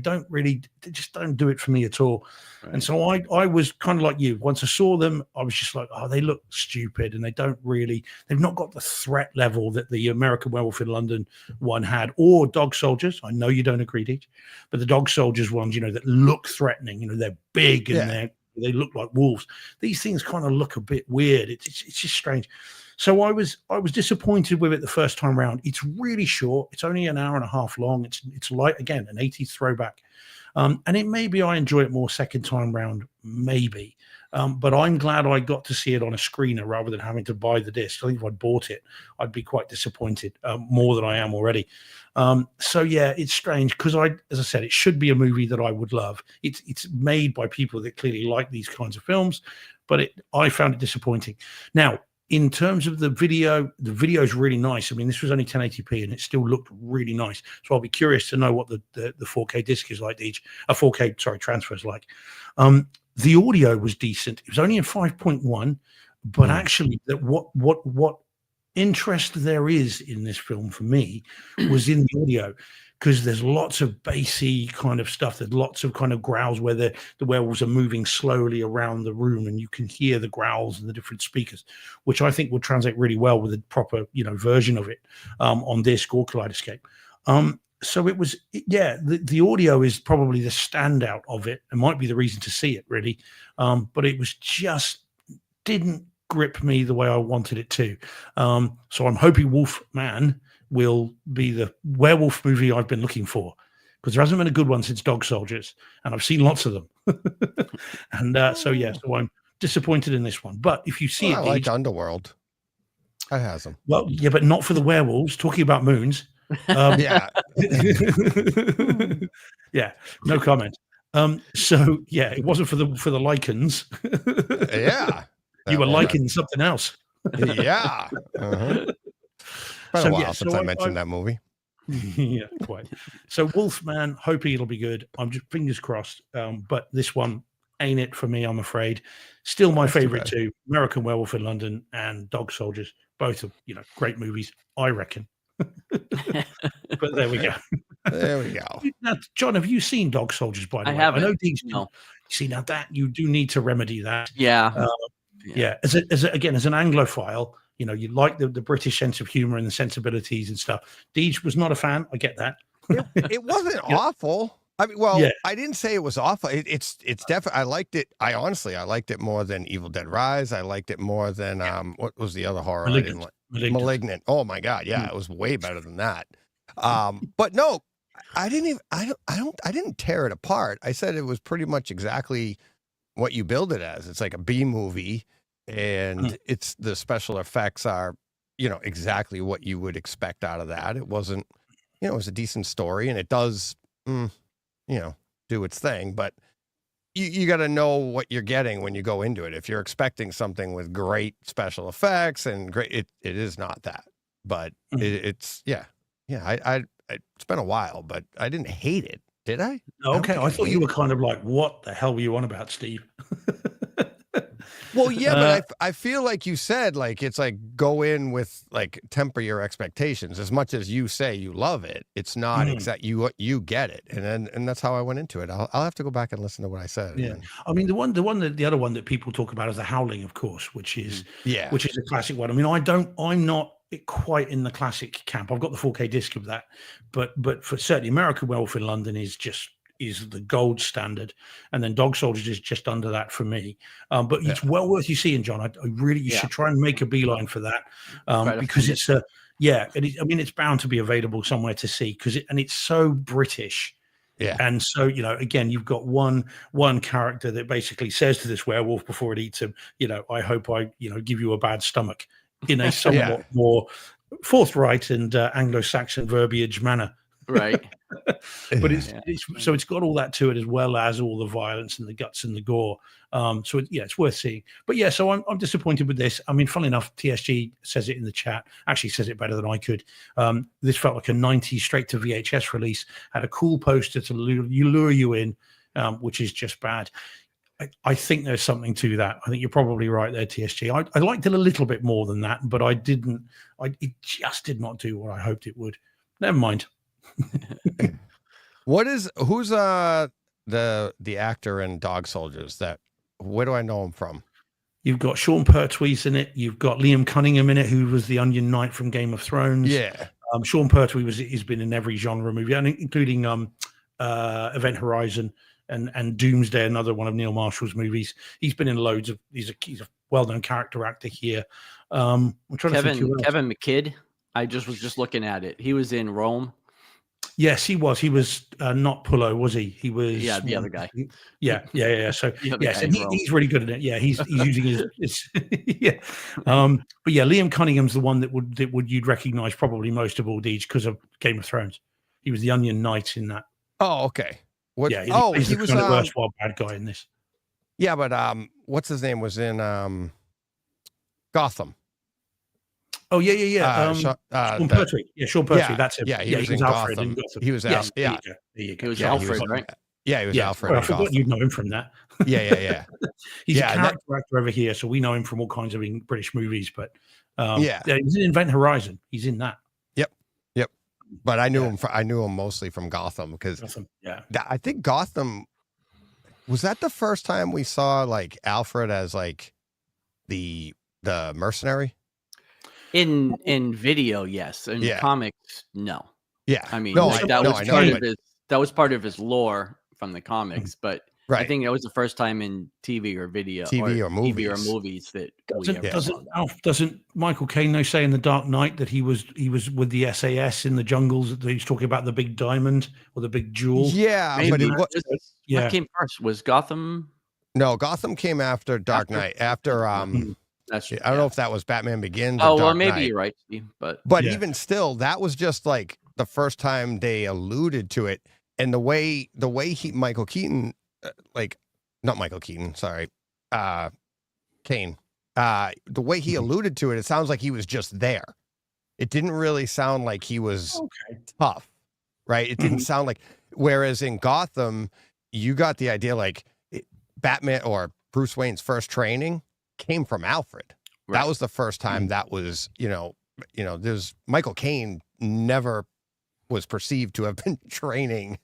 just don't do it for me at all. Right. And so I was kind of like you. Once I saw them, I was just like, oh, they look stupid, and they've not got the threat level that the American Werewolf in London one had, or Dog Soldiers. I know you don't agree, Deej, but the Dog Soldiers ones, that look threatening, they're big and they look like wolves. These things kind of look a bit weird. It's just strange. So I was disappointed with it the first time round. It's really short. It's only an hour and a half long. It's like, again, an 80s throwback. And it maybe I enjoy it more second time round, maybe. But I'm glad I got to see it on a screener rather than having to buy the disc. I think if I'd bought it, I'd be quite disappointed, more than I am already. So yeah, it's strange, because as I said, it should be a movie that I would love. It's made by people that clearly like these kinds of films, but I found it disappointing. Now, in terms of the video is really nice. I mean, this was only 1080p, and it still looked really nice. So I'll be curious to know what the 4K disc is like. A 4K transfer is like. The audio was decent. It was only in 5.1, but actually, that what interest there is in this film for me was in the audio, because there's lots of bassy kind of stuff. There's lots of kind of growls where the werewolves are moving slowly around the room, and you can hear the growls and the different speakers, which I think would translate really well with a proper version of it on disc or Kaleidoscape. So it was, the audio is probably the standout of it. It might be the reason to see it, really. But it was just didn't grip me the way I wanted it to. So I'm hoping Wolfman will be the werewolf movie I've been looking for, because there hasn't been a good one since Dog Soldiers, and I've seen lots of them. And so I'm disappointed in this one. But if you see I like Underworld. I has them. Well, yeah, but not for the werewolves. Talking about moons. Yeah. Yeah, no comment. So yeah, it wasn't for the lichens. Yeah. You were liking something else. Yeah. Uh-huh. Been a while since I mentioned that movie. Yeah, quite. So Wolfman, hoping it'll be good. I'm just fingers crossed. But this one ain't it for me, I'm afraid. Still my favorite two, American Werewolf in London and Dog Soldiers. Both are, great movies, I reckon. But there we go. There we go. Now, John, have you seen Dog Soldiers, by the way? Haven't. I know these. No. See, now that you do need to remedy that. Yeah. Yeah. As an Anglophile, you like the British sense of humor and the sensibilities and stuff. Deej was not a fan. I get that. It wasn't awful. I mean, I didn't say it was awful. It's definitely. I liked it. I liked it more than Evil Dead Rise. I liked it more than what was the other horror I didn't like? Malignant. Oh my God, yeah, it was way better than that. But no, I didn't tear it apart. I said it was pretty much exactly what you build it as. It's like a B movie, and it's the special effects are, exactly what you would expect out of that. It wasn't, it was a decent story, and it does, do its thing, but you got to know what you're getting when you go into it. If you're expecting something with great special effects and great, it is not that, but it's it's been a while, but I didn't hate it. Did I? Okay. I thought you were kind of like, what the hell were you on about, Steve? Well, yeah, but I feel like you said, like, it's like go in with like temper your expectations. As much as you say you love it, it's not exact. You get it, and that's how I went into it. I'll have to go back and listen to what I said. Yeah, I mean the other one that people talk about is The Howling, of course, which is a classic one. I mean, I'm not quite in the classic camp. I've got the 4K disc of that, but for certainly American Werewolf in London is the gold standard, and then Dog Soldiers is just under that for me. But it's well worth you seeing, John. I really you should try and make a beeline for that, because it's I mean, it's bound to be available somewhere to see because it's so British. Yeah. And so, again, you've got one character that basically says to this werewolf before it eats him, I hope I give you a bad stomach, in a somewhat more forthright and Anglo-Saxon verbiage manner. Right. But it's got all that to it, as well as all the violence and the guts and the gore. So it's worth seeing. But yeah, so I'm disappointed with this. I mean, funnily enough, TSG says it in the chat, actually says it better than I could. This felt like a 90s straight to VHS release, had a cool poster to lure you in, which is just bad. I think there's something to that. I think you're probably right there, TSG. I liked it a little bit more than that, but it just did not do what I hoped it would. Never mind. Who's the actor in Dog Soldiers? Where do I know him from? You've got Sean Pertwee's in it. You've got Liam Cunningham in it, who was the Onion Knight from Game of Thrones. Yeah. Sean Pertwee he's been in every genre movie, including Event Horizon and Doomsday, another one of Neil Marshall's movies. He's been in loads of. He's a well-known character actor here. I'm trying to think Kevin McKidd. I was just looking at it. He was in Rome. Yes, he was. He was not Pullo, was he? He was the other guy. Yeah. So yes, and he's really good at it. Yeah, he's using his yeah. But yeah, Liam Cunningham's the one that you'd recognize probably most of all these because of Game of Thrones. He was the Onion Knight in that. Oh, okay. He was the worthwhile bad guy in this. Yeah, but what's his name was in Gotham. Oh yeah. Sean Pertwee. Yeah, Sean Pertwee. Yeah, that's him. Yeah, he was in Alfred Gotham. in Gotham. He was Yes, yeah. There you go. He was Alfred, right? Yeah, he was Alfred. Well, I forgot you'd know him from that. Yeah. He's a character actor over here, so we know him from all kinds of British movies. But he's in Event Horizon. He's in that. Yep. But I knew him. I knew him mostly from Gotham because I think Gotham was that the first time we saw like Alfred as like the mercenary. In video, yes. In comics, no. Yeah. I mean, that was part of his lore from the comics, but I think that was the first time in TV or movies that doesn't Michael Caine say in The Dark Knight that he was with the SAS in the jungles, that he's talking about the big diamond or the big jewel? Yeah, maybe. But what came first? Was Gotham? No, Gotham came after Dark Knight. After That's true. I don't know if that was Batman Begins. Oh, or Dark well, maybe Knight. You're right, Steve, but even still, that was just like the first time they alluded to it, and the way Michael Keaton, not Michael Keaton, sorry, Kane, the way he alluded to it, it sounds like he was just there. It didn't really sound like he was tough, right? It didn't sound like. Whereas in Gotham, you got the idea like Batman or Bruce Wayne's first training came from Alfred. Right. That was the first time that was, there's Michael Caine never was perceived to have been training,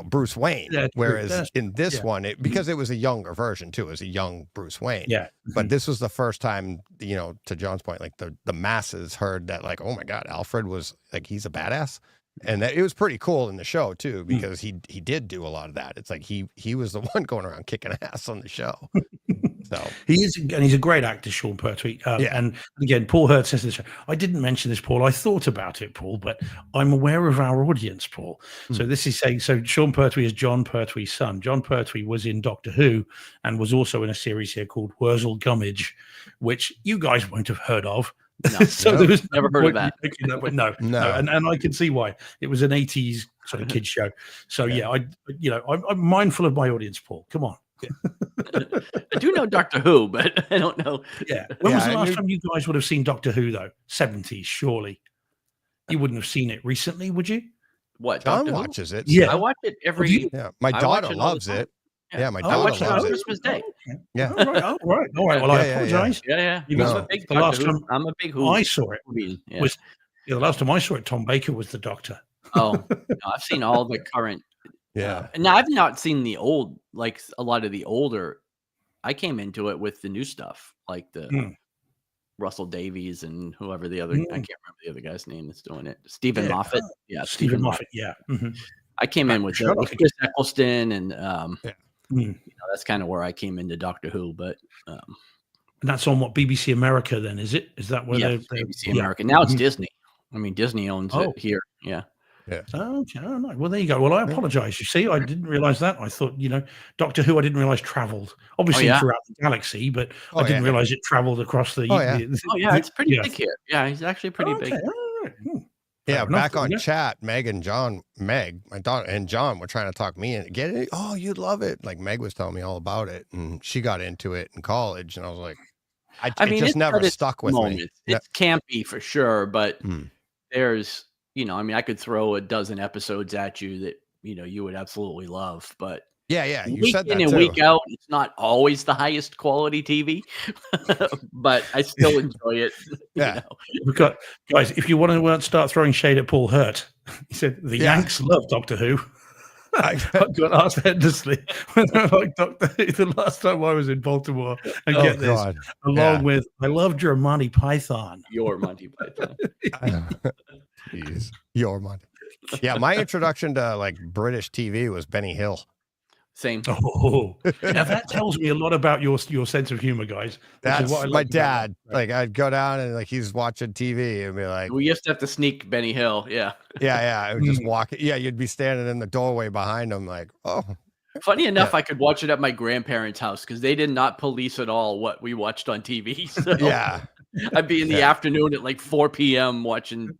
Bruce Wayne. Whereas in this one, because it was a younger version too, it was a young Bruce Wayne. Yeah. But this was the first time, to John's point, like the masses heard that, like, oh my God, Alfred was like, he's a badass. And it was pretty cool in the show too, because he did do a lot of that. It's like he was the one going around kicking ass on the show. So he's a great actor, Sean Pertwee. And again, Paul Hurd says this. I didn't mention this, Paul. I thought about it, Paul, but I'm aware of our audience, Paul. So this is saying, so Sean Pertwee is John Pertwee's son. John Pertwee was in Doctor Who and was also in a series here called Wurzel Gummidge, which you guys won't have heard of. No, there was never heard of that. But no. And I can see why. It was an 80s sort of kids show. So I'm mindful of my audience, Paul. Come on. I do know Doctor Who, but I don't know. Yeah. When was the last time you guys would have seen Doctor Who, though? 70s, surely. You wouldn't have seen it recently, would you? What? John watches it. Yeah. I watch it every. My daughter loves it. Yeah, my Oh, I daughter watched it on loves it. Christmas Day. Okay. Yeah. All right. All right. All right. Well, I Yeah, yeah, yeah. apologize. Yeah, yeah. Because No. I'm a big the last Doctor Who. time I'm a big Who. I saw it Who yeah. was the last time I saw it, Tom Baker was the Doctor. Oh, no, I've seen all the current. Yeah. And now I've not seen the old, like a lot of the older. I came into it with the new stuff, like the Hmm. Russell Davies and whoever the other. I Hmm. can't remember the other guy's name that's doing it. Stephen Yeah. Moffat. Yeah, Stephen Moffat. Yeah. Mhm. I came in with Sherlock. Chris Eccleston, and Mm. that's kind of where I came into Doctor Who. But And that's on what BBC America then, is it? Is that where yeah, they're BBC America. Now it's Mhm. Disney. I mean, Disney owns Oh. it here. Yeah. Oh, okay. Oh, no. Well, there you go. Well, I apologize. You see, I didn't realize that. I thought, Doctor Who, I didn't realize traveled obviously yeah? throughout the galaxy, but Oh, I didn't yeah. realize it traveled across the. Oh, yeah. Oh yeah, it's pretty yeah. big here. Yeah, he's actually pretty Okay. big. All right. Yeah, Fair enough, back there on you go. chat, Meg, my daughter, and John were trying to talk me in. Get it? Oh, you'd love it. Like Meg was telling me all about it, and she got into it in college, and I was like, I mean, it just it's never got its stuck with me. moments. It's campy for sure, but Mm. there's, I mean, I could throw a dozen episodes at you that you would absolutely love, but Yeah, you week said in that and too. week out, it's not always the highest quality TV, but I still enjoy it. Yeah. We've got guys. If you want to start throwing shade at Paul Hurt, he said the Yeah. Yanks love Doctor Who. I- I got asked endlessly when I like Doctor Who the last time I was in Baltimore. And Oh, get this, God. along with I love your Monty Python. Your Monty Python. Jeez, your money. Yeah, my introduction to like British TV was Benny Hill. Same. Oh, now that tells me a lot about your sense of humor, guys. which is That's what I my like about dad. that. Like I'd go down and like he's watching TV and be like, We used to have to sneak Benny Hill. Yeah. yeah, I would just walk. Yeah, you'd be standing in the doorway behind him, like, oh, Funny enough, I could watch it at my grandparents' house because they did not police at all what we watched on TV. So yeah, I'd be in the afternoon at like 4 p.m. watching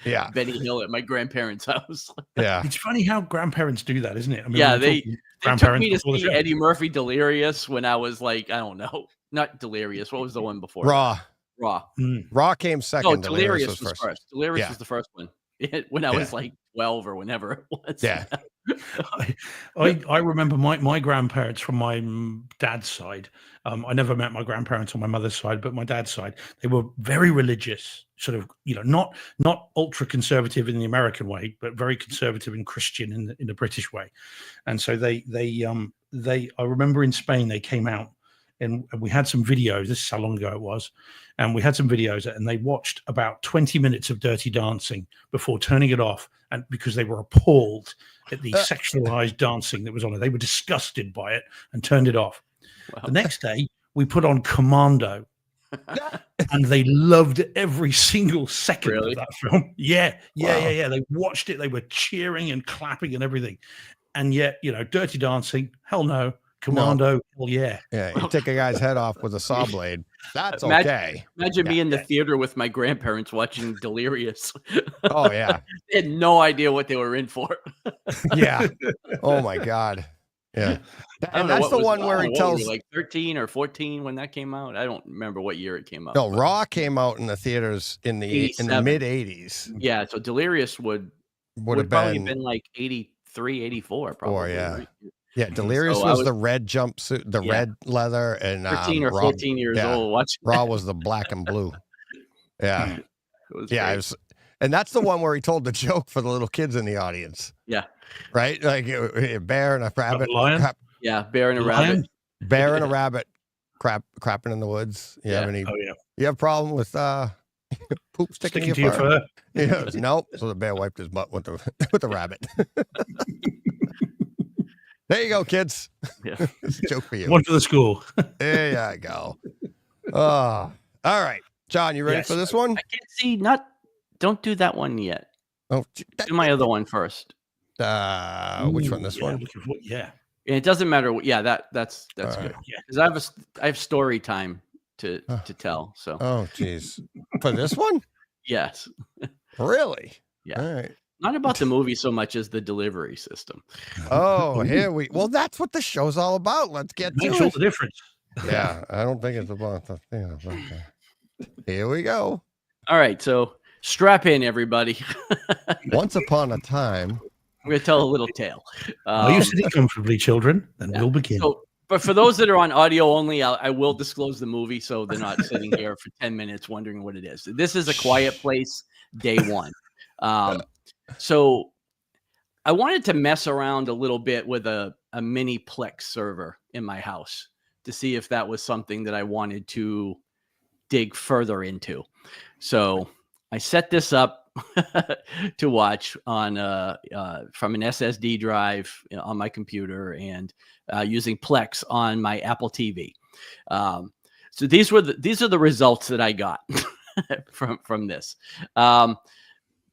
yeah, Benny Hill at my grandparents' house. yeah. It's funny how grandparents do that, isn't it? I mean, Yeah, we were they talking took grandparents me to before the see show. Eddie Murphy Delirious when I was like, I don't know, not Delirious. What was the one before? Raw Raw. Raw came second. No, Delirious Delirious was first. Delirious Yeah. was the first one. When I was like 12 or whenever it was. Yeah, I remember my grandparents from my dad's side. I never met my grandparents on my mother's side, but my dad's side, they were very religious, sort of, not ultra conservative in the American way, but very conservative and Christian in the British way. And so they I remember in Spain they came out and we had some videos. This is how long ago it was. And we had some videos and they watched about 20 minutes of Dirty Dancing before turning it off. And because they were appalled at the sexualized dancing that was on it, they were disgusted by it and turned it off. Wow. The next day we put on Commando and they loved every single second Really? of that film. Yeah. Wow. They watched it. They were cheering and clapping and everything. And yet, Dirty Dancing, hell no. Commando, hell yeah. yeah. You take a guy's head off with a saw blade. That's Imagine- okay. Imagine me in the theater with my grandparents watching Delirious. Oh yeah, They had no idea what they were in for. yeah. Oh my God. Yeah, I don't and know that's what the was- one I where don't he know, what were we, tells. like 13 or 14 when that came out. I don't remember what year it came out. No, but- Raw came out in the theaters in the 87. mid '80s. Yeah, so Delirious would Would probably have been, like 83, 84 probably. yeah. right? yeah. Delirious So I was was- the red jumpsuit, the Yeah. red leather, and 13 or Raw, 14 years yeah. old watching Raw was the black and blue. Yeah, it. Was yeah. great. It was, and that's the one where he told the joke for the little kids in the audience. Yeah. Right, like a bear and a rabbit, lion? Yeah, Bear and a Lion? Rabbit. bear and a rabbit, crapping in the woods. You have Yeah. any? Oh yeah. You have a problem with poop sticking, Sticking to in your fur. Yeah, nope. So the bear wiped his butt with the with the rabbit. There you go, kids. Yeah. It's a joke for you. One for the school. There you go. Oh, all right, John. You ready Yes. for this one? I can't see. Don't do that one yet. Oh, Do my other one first. which one? This Yeah, one? looking for- yeah. And it doesn't matter. Yeah, that's All right. good. Yeah. Because I have story time to tell. So Oh, jeez. For this one? yes, Really? Yeah. All right. not about the movie so much as the delivery system. Oh, here we. Well, that's what the show's all about. Let's get to Makes all it. the difference. Yeah, I don't think it's about the. Here we go. All right, so strap in, everybody. Once upon a time. going to tell a little tale. Are you sitting comfortably, children? Then we'll begin. So, but for those that are on audio only, I will disclose the movie so they're not sitting here for 10 minutes wondering what it is. This is A Quiet Place, Day One. So I wanted to mess around a little bit with a mini Plex server in my house to see if that was something that I wanted to dig further into. So I set this up to watch on from an SSD drive on my computer and using Plex on my Apple TV. So these are the results that I got from this.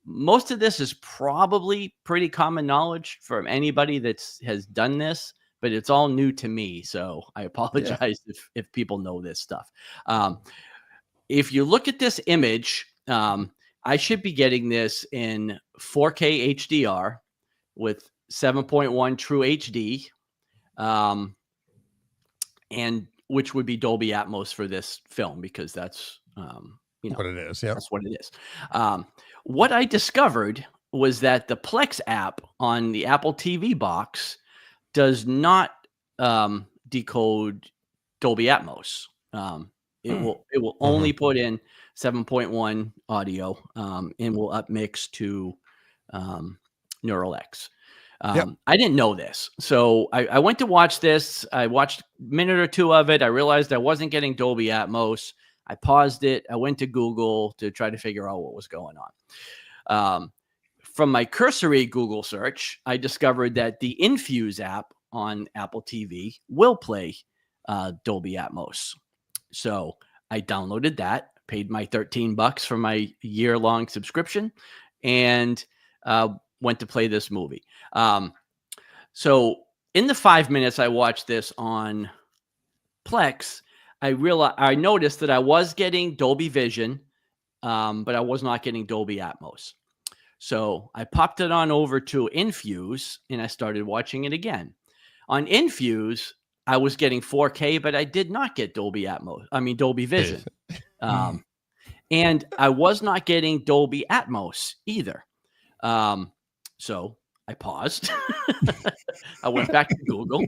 Most of this is probably pretty common knowledge from anybody has done this, but it's all new to me. So I apologize if people know this stuff. If you look at this image, I should be getting this in 4K HDR with 7.1 True HD, and which would be Dolby Atmos for this film because that's what it is. Yeah, that's what it is. What I discovered was that the Plex app on the Apple TV box does not decode Dolby Atmos. It will only put in 7.1 audio and will upmix to Neural X. I didn't know this. So I went to watch this. I watched a minute or two of it. I realized I wasn't getting Dolby Atmos. I paused it. I went to Google to try to figure out what was going on. From my cursory Google search, I discovered that the Infuse app on Apple TV will play Dolby Atmos. So I downloaded that, paid my $13 for my year-long subscription, and went to play this movie. So in the 5 minutes I watched this on Plex, I noticed that I was getting Dolby Vision, but I was not getting Dolby Atmos. So I popped it on over to Infuse and I started watching it again. On Infuse, I was getting 4K, but I did not get Dolby Vision. And I was not getting Dolby Atmos either. So I paused. I went back to Google.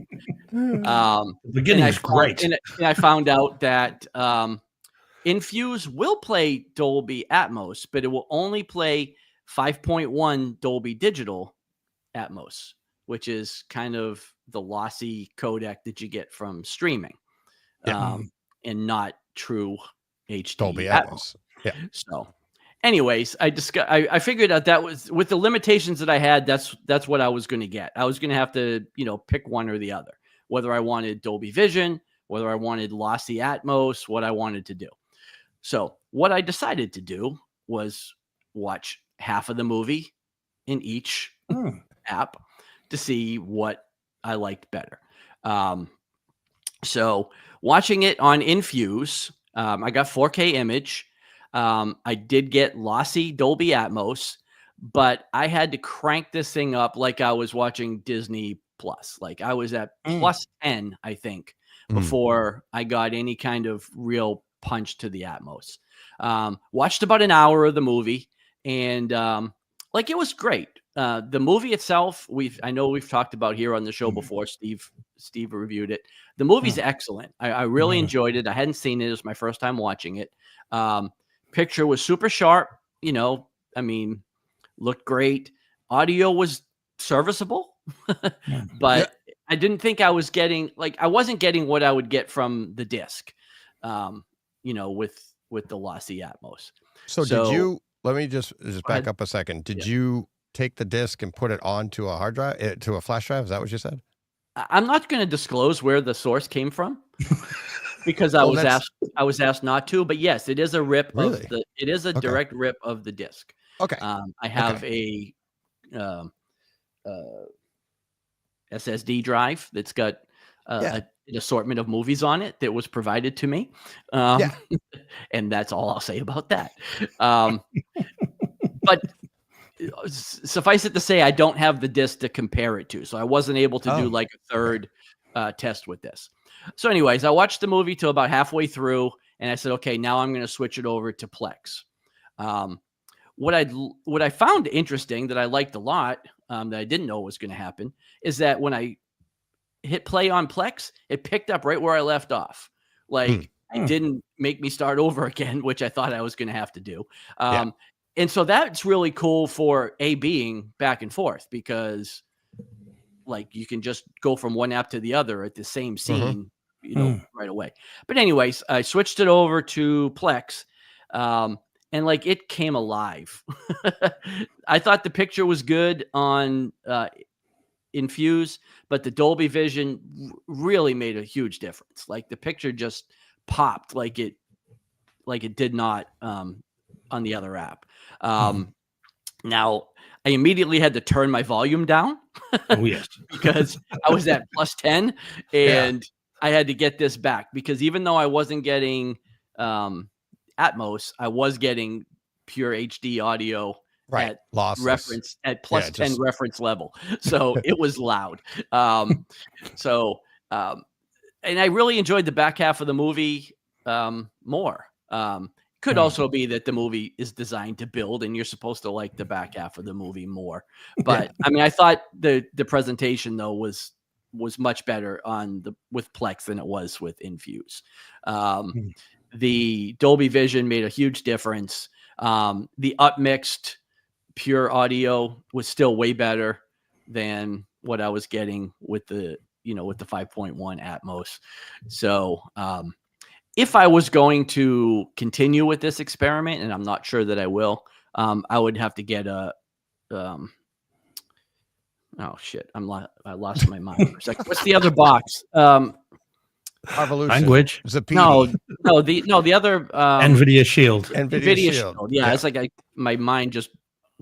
The beginning is great. And I found out that Infuse will play Dolby Atmos, but it will only play 5.1 Dolby Digital Atmos, which is kind of the lossy codec that you get from streaming, and not true HD Dolby Atmos. Yeah. So, anyways, I figured out that was with the limitations that I had. That's what I was going to get. I was going to have to pick one or the other, whether I wanted Dolby Vision, whether I wanted lossy Atmos, what I wanted to do. So what I decided to do was watch half of the movie in each app to see what I liked better. So watching it on Infuse, I got 4K image. I did get lossy Dolby Atmos, but I had to crank this thing up like I was watching Disney Plus. Like I was at plus 10, I think, before I got any kind of real punch to the Atmos. Watched about an hour of the movie, and it was great. The movie itself, I know we've talked about here on the show before. Steve reviewed it. The movie's excellent. I really enjoyed it. I hadn't seen it. It was my first time watching it. Picture was super sharp. Looked great. Audio was serviceable, but I didn't think I was getting I wasn't getting what I would get from the disc. With the lossy Atmos. So did you? Let me just back up a second. Did you take the disc and put it onto a hard drive, to a flash drive? Is that what you said? I'm not going to disclose where the source came from because I was asked not to. But yes, it is a rip of the. It is a direct rip of the disc. Okay. I have a SSD drive that's got an assortment of movies on it that was provided to me. And that's all I'll say about that. But suffice it to say, I don't have the disc to compare it to. So I wasn't able to do a third test with this. So anyways, I watched the movie till about halfway through and I said, okay, now I'm going to switch it over to Plex. What I found interesting that I liked a lot that I didn't know was going to happen is that when I hit play on Plex, it picked up right where I left off. Like it didn't make me start over again, which I thought I was going to have to do. And so that's really cool for being back and forth, because like you can just go from one app to the other at the same scene, right away. But anyways, I switched it over to Plex. And like it came alive. I thought the picture was good on Infuse, but the Dolby Vision really made a huge difference. Like the picture just popped like it did not on the other app. Now I immediately had to turn my volume down. Oh yes, because I was at +10 and I had to get this back, because even though I wasn't getting Atmos, I was getting pure HD audio at lossless. reference at +10 reference level. So it was loud. And I really enjoyed the back half of the movie more. Could also be that the movie is designed to build and you're supposed to like the back half of the movie more. But I mean, I thought the presentation though was much better with Plex than it was with Infuse. The Dolby Vision made a huge difference. The upmixed pure audio was still way better than what I was getting with the 5.1 Atmos. So, if I was going to continue with this experiment, and I'm not sure that I will, I would have to get a, oh shit, I lost my mind for a second. What's the other box? Harvolution. Language. Is it PD? No, the other NVIDIA Shield. NVIDIA Shield. Yeah, it's like my mind just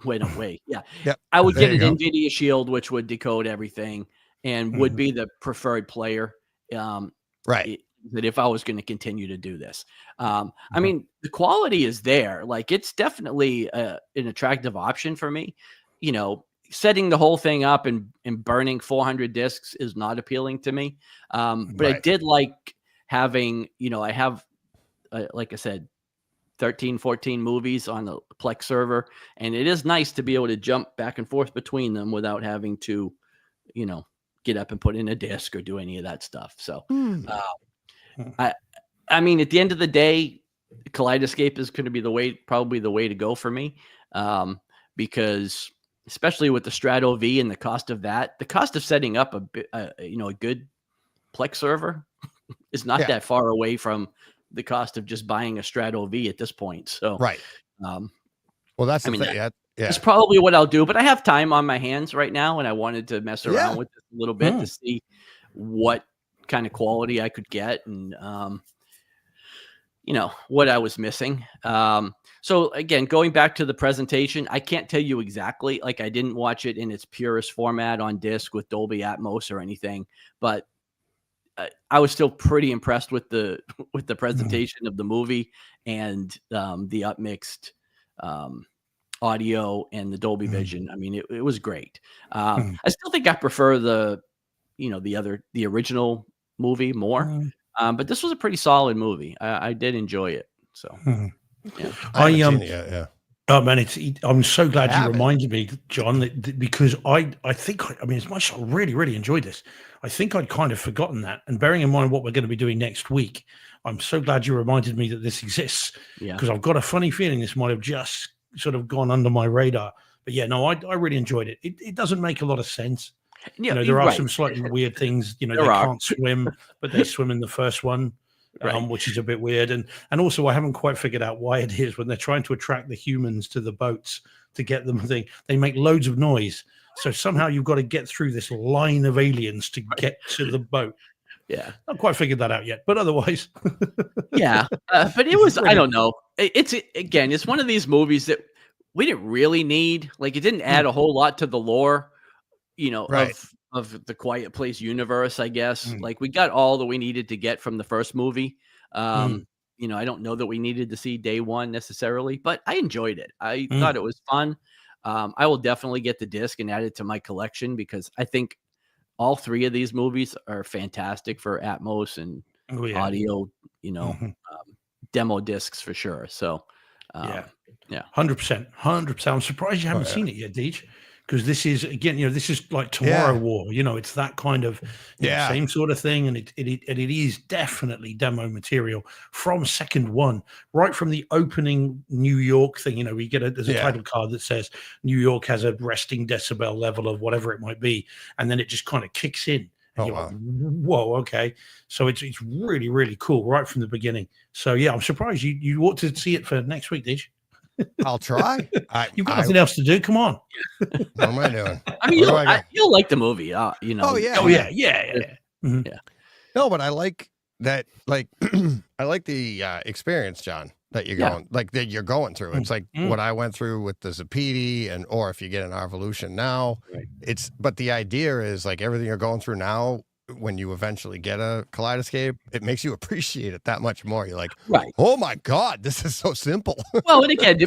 went away. Yeah. Yep. I would There get an you go. NVIDIA Shield, which would decode everything and would be the preferred player. Right. That if I was going to continue to do this, I mean, the quality is there. Like it's definitely an attractive option for me. You know, setting the whole thing up and burning 400 discs is not appealing to me. But I did like having, I have, like I said, 13, 14 movies on the Plex server. And it is nice to be able to jump back and forth between them without having to, get up and put in a disc or do any of that stuff. So, I mean, at the end of the day, Kaleidoscape is going to be probably the way to go for me. Because especially with the Strato V and the cost of that, the cost of setting up a good Plex server is not that far away from the cost of just buying a Strato V at this point. So, well, that's the thing. That's probably what I'll do, but I have time on my hands right now. And I wanted to mess around with this a little bit to see what kind of quality I could get and, what I was missing. So again, going back to the presentation, I can't tell you exactly, like I didn't watch it in its purest format on disc with Dolby Atmos or anything, but I was still pretty impressed with the presentation of the movie and the upmixed audio and the Dolby Vision. I mean, it was great. I still think I prefer the original movie more. But this was a pretty solid movie. I did enjoy it. So, Oh man, I'm so glad you reminded me, John, because I think as much as I really, really enjoyed this, I think I'd kind of forgotten that. And bearing in mind what we're going to be doing next week, I'm so glad you reminded me that this exists. Because I've got a funny feeling this might have just sort of gone under my radar. But yeah, no, I really enjoyed it. It doesn't make a lot of sense. There are some slightly weird things. They can't swim, but they swim in the first one, which is a bit weird. And also, I haven't quite figured out why it is when they're trying to attract the humans to the boats to get them. They make loads of noise. So somehow you've got to get through this line of aliens to get to the boat. Yeah, not quite figured that out yet, but otherwise, but it was. I don't know. It's one of these movies that we didn't really need. Like, it didn't add a whole lot to the lore. Of the Quiet Place universe, I guess. Like, we got all that we needed to get from the first movie. I don't know that we needed to see day one necessarily, but I enjoyed it. I thought it was fun. I will definitely get the disc and add it to my collection because I think all three of these movies are fantastic for Atmos and audio, demo discs for sure. So, 100%. I'm surprised you haven't seen it yet, Deej. because this is again, this is like Tomorrow War. It's that kind of same sort of thing, and it is definitely demo material from second one, right from the opening New York thing. We get there's a title card that says New York has a resting decibel level of whatever it might be, and then it just kind of kicks in. And you're like, whoa, okay. So it's really, really cool right from the beginning. So yeah, I'm surprised you ought to see it for next week, did you? I'll try. You've got nothing else to do. Come on. What am I doing? I mean, you'll like the movie. Oh yeah. Oh yeah. Mm-hmm. Yeah. No, but I like that. Like, I like the experience, John, that you're going, like that you're going through. It's like what I went through with the Zapiti, or if you get an Arvolution now, but the idea is like everything you're going through now. When you eventually get a Kaleidoscape, it makes you appreciate it that much more. You're like, oh my God, this is so simple. Well, and again,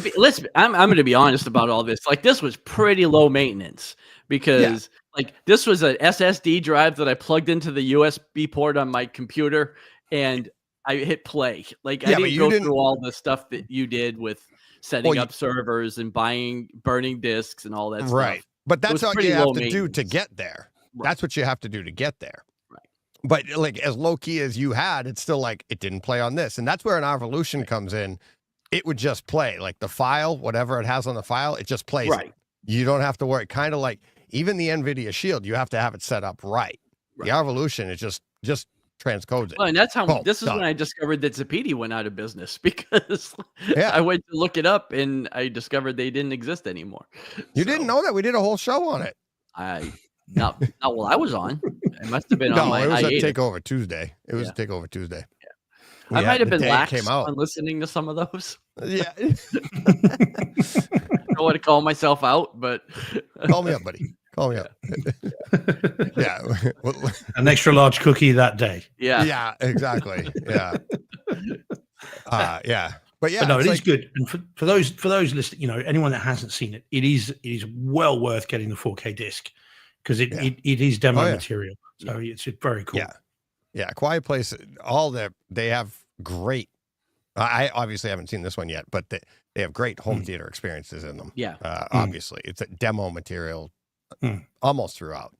I'm going to be honest about all this. Like, this was pretty low maintenance because like this was an SSD drive that I plugged into the USB port on my computer and I hit play. Like, I didn't go through all the stuff that you did with setting up servers and burning disks and all that stuff. Right. But that's all you have to do to get there. That's what you have to do to get there. But like as low key as you had, it's still like it didn't play on this. And that's where an Arvolution comes in. It would just play like the file, whatever it has on the file, it just plays. Right. You don't have to worry. Kind of like even the NVIDIA Shield, you have to have it set up right. The Arvolution is just transcodes it. Well, and that's how this is when I discovered that Zapiti went out of business because I went to look it up and I discovered they didn't exist anymore. You didn't know that? We did a whole show on it. Not while I was on. It must have been on my. No, it was hiatus. a Takeover Tuesday. It was a Takeover Tuesday. Yeah. I might have been lax on listening to some of those. Yeah. I don't want to call myself out, but call me up, buddy. Call me up. Yeah. An extra large cookie that day. Yeah. Yeah. Exactly. Yeah. Yeah. But yeah, no, it is good. And for those listening, anyone that hasn't seen it, it is well worth getting the 4K disc because it is demo material. So it's very cool. Yeah. Quiet Place. They have great. I obviously haven't seen this one yet, but they have great home theater experiences in them. Yeah. Obviously, it's a demo material almost throughout.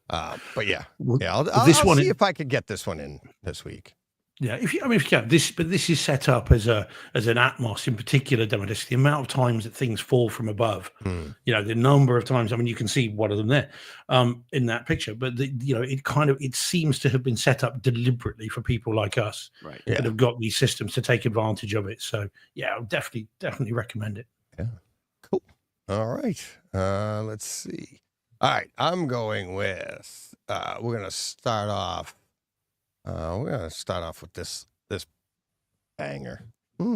But I'll see if I could get this one in this week. Yeah, if you can, this is set up as an Atmos in particular demo disc. The amount of times that things fall from above, the number of times. I mean, you can see one of them there, in that picture. But it seems to have been set up deliberately for people like us, that have got these systems to take advantage of it. So yeah, I'll definitely recommend it. Yeah, cool. All right, let's see. All right, I'm going with. We're gonna start off. We're going to start off with this banger. Here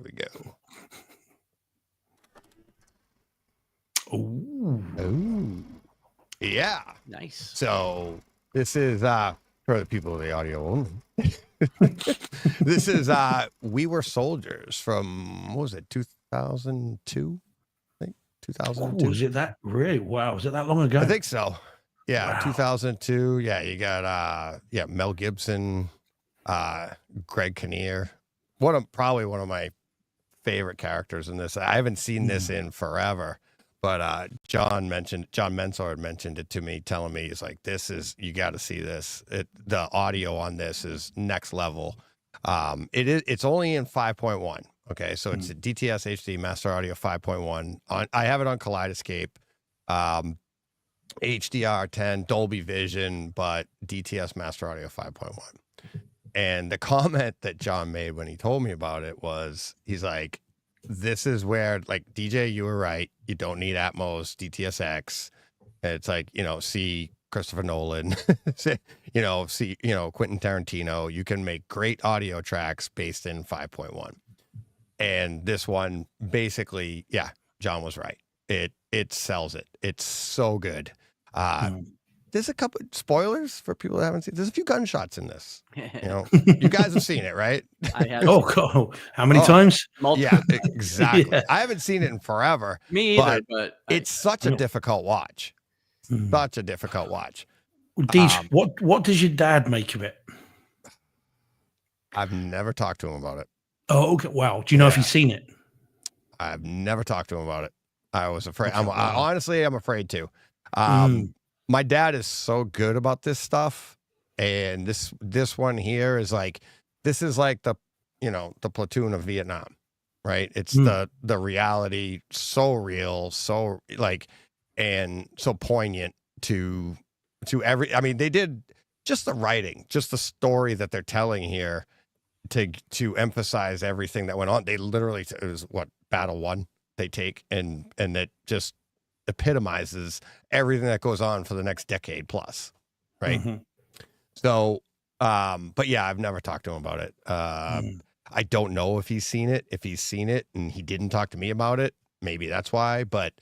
we go. Ooh. Yeah. Nice. So this is for the people of the audio only. This is We Were Soldiers from, what was it, 2002? I think 2002. Was it that? Really? Wow. Was it that long ago? I think so. Yeah, wow. 2002. Yeah, you got Mel Gibson, Greg Kinnear. Probably one of my favorite characters in this. I haven't seen this in forever, but John Mensor had mentioned it to me, telling me he's like, you got to see this. The audio on this is next level. It's only in 5.1. Okay, so it's a DTS HD Master Audio 5.1. I have it on Kaleidoscape. HDR10, Dolby Vision, but DTS Master Audio 5.1. And the comment that John made when he told me about it was, he's like, this is where, like, DJ, you were right. You don't need Atmos, DTSX. And it's like, see Christopher Nolan, see Quentin Tarantino. You can make great audio tracks based in 5.1. And this one, basically, John was right. It sells it. It's so good. There's a couple spoilers for people that haven't seen. There's a few gunshots in this. You guys have seen it, right? I have. Oh, God. How many times? Multiple. Yeah, exactly. Yeah. I haven't seen it in forever. Me either, but it's such a difficult watch. Such a difficult watch. Deej, what does your dad make of it? I've never talked to him about it. Oh, okay. Wow. Do you know if he's seen it? I've never talked to him about it. I was afraid. Okay, wow. Honestly, I'm afraid too. Mm. My dad is so good about this stuff, and this one here is like, this is like the platoon of Vietnam, right? It's the reality, so real, so like, and so poignant to every. I mean, they did just the writing, just the story that they're telling here to emphasize everything that went on. They literally, it was what, Battle One they take, and that just epitomizes everything that goes on for the next decade plus, right? Mhm. So, but yeah, I've never talked to him about it. I don't know if he's seen it. If he's seen it and he didn't talk to me about it, maybe that's why. But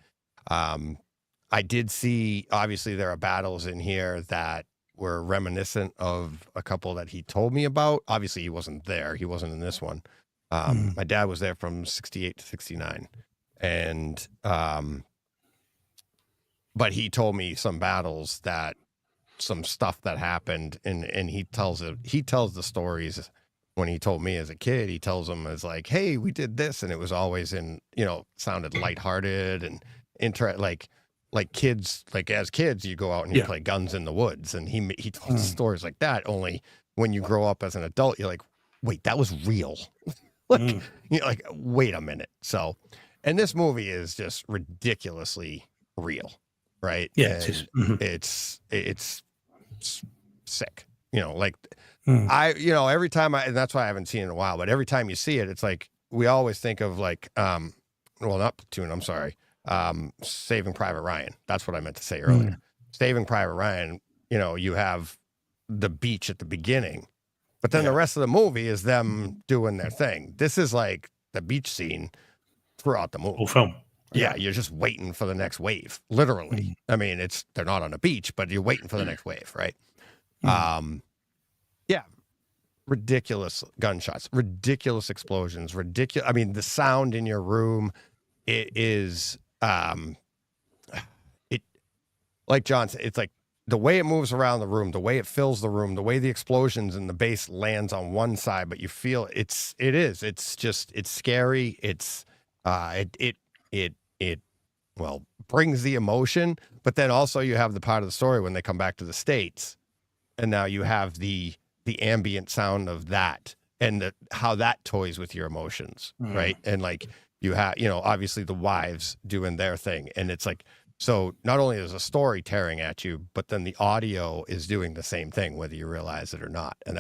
I did see, obviously, there are battles in here that were reminiscent of a couple that he told me about. Obviously, he wasn't there. He wasn't in this one. My dad was there from 68 to 69. And, but he told me some battles some stuff that happened, and he tells the stories. When he told me as a kid, he tells them as like, hey, we did this, and it was always in, sounded lighthearted and like kids, like as kids, you go out and you play guns in the woods, and he told stories like that. Only when you grow up as an adult, you're like, wait, that was real. Like, like, wait a minute. So, and this movie is just ridiculously real, right? Yeah, and it's sick. Like every time and that's why I haven't seen it in a while, but every time you see it, it's like, we always think of like, well, not Platoon, I'm sorry. Saving Private Ryan. That's what I meant to say earlier. Saving Private Ryan, you have the beach at the beginning, but then the rest of the movie is them doing their thing. This is like the beach scene throughout the movie. Whole film. Yeah, you're just waiting for the next wave, literally. I mean, they're not on a beach, but you're waiting for the next wave, right? Yeah, ridiculous gunshots, ridiculous explosions, ridiculous. I mean, the sound in your room, it is, like John said, it's like the way it moves around the room, the way it fills the room, the way the explosions and the bass lands on one side, but you feel it's scary. It's, it brings the emotion, but then also you have the part of the story when they come back to the States, and now you have the ambient sound of that, and how that toys with your emotions, right? And like you have, obviously the wives doing their thing, and it's like, so not only is a story tearing at you, but then the audio is doing the same thing, whether you realize it or not. And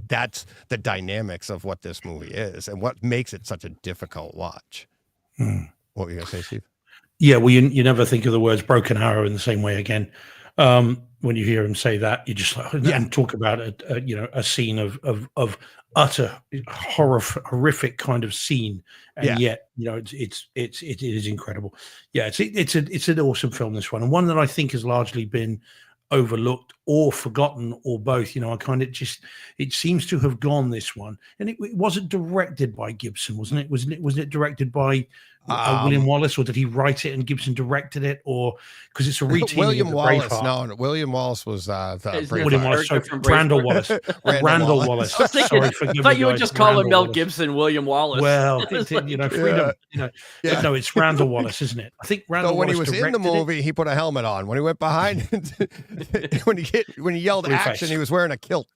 that's the dynamics of what this movie is, and what makes it such a difficult watch. What were you gonna say, Steve? Yeah, well, you never think of the words "broken arrow" in the same way again. When you hear him say that, you just like, and talk about a scene of utter horrific kind of scene, and yet it is incredible. Yeah, it's an awesome film, this one, and one that I think has largely been overlooked or forgotten, or both. It seems to have gone, this one, and it wasn't directed by Gibson, wasn't it? Wasn't it directed by William Wallace, or did he write it and Gibson directed it, or because it's a reteaming William of Wallace? Braveheart. No, William Wallace was William Wallace, sorry, from Randall Braveheart. Wallace. Randall Wallace. I was thinking, Sorry, forgive I thought me, you would guys. just call him Randall Mel Wallace. Gibson, William Wallace. Well, freedom. Yeah. No, it's Randall Wallace, isn't it? I think Randall So when Wallace he was in the directed it. movie, he put a helmet on. When he went behind, when he yelled Preface. action, he was wearing a kilt.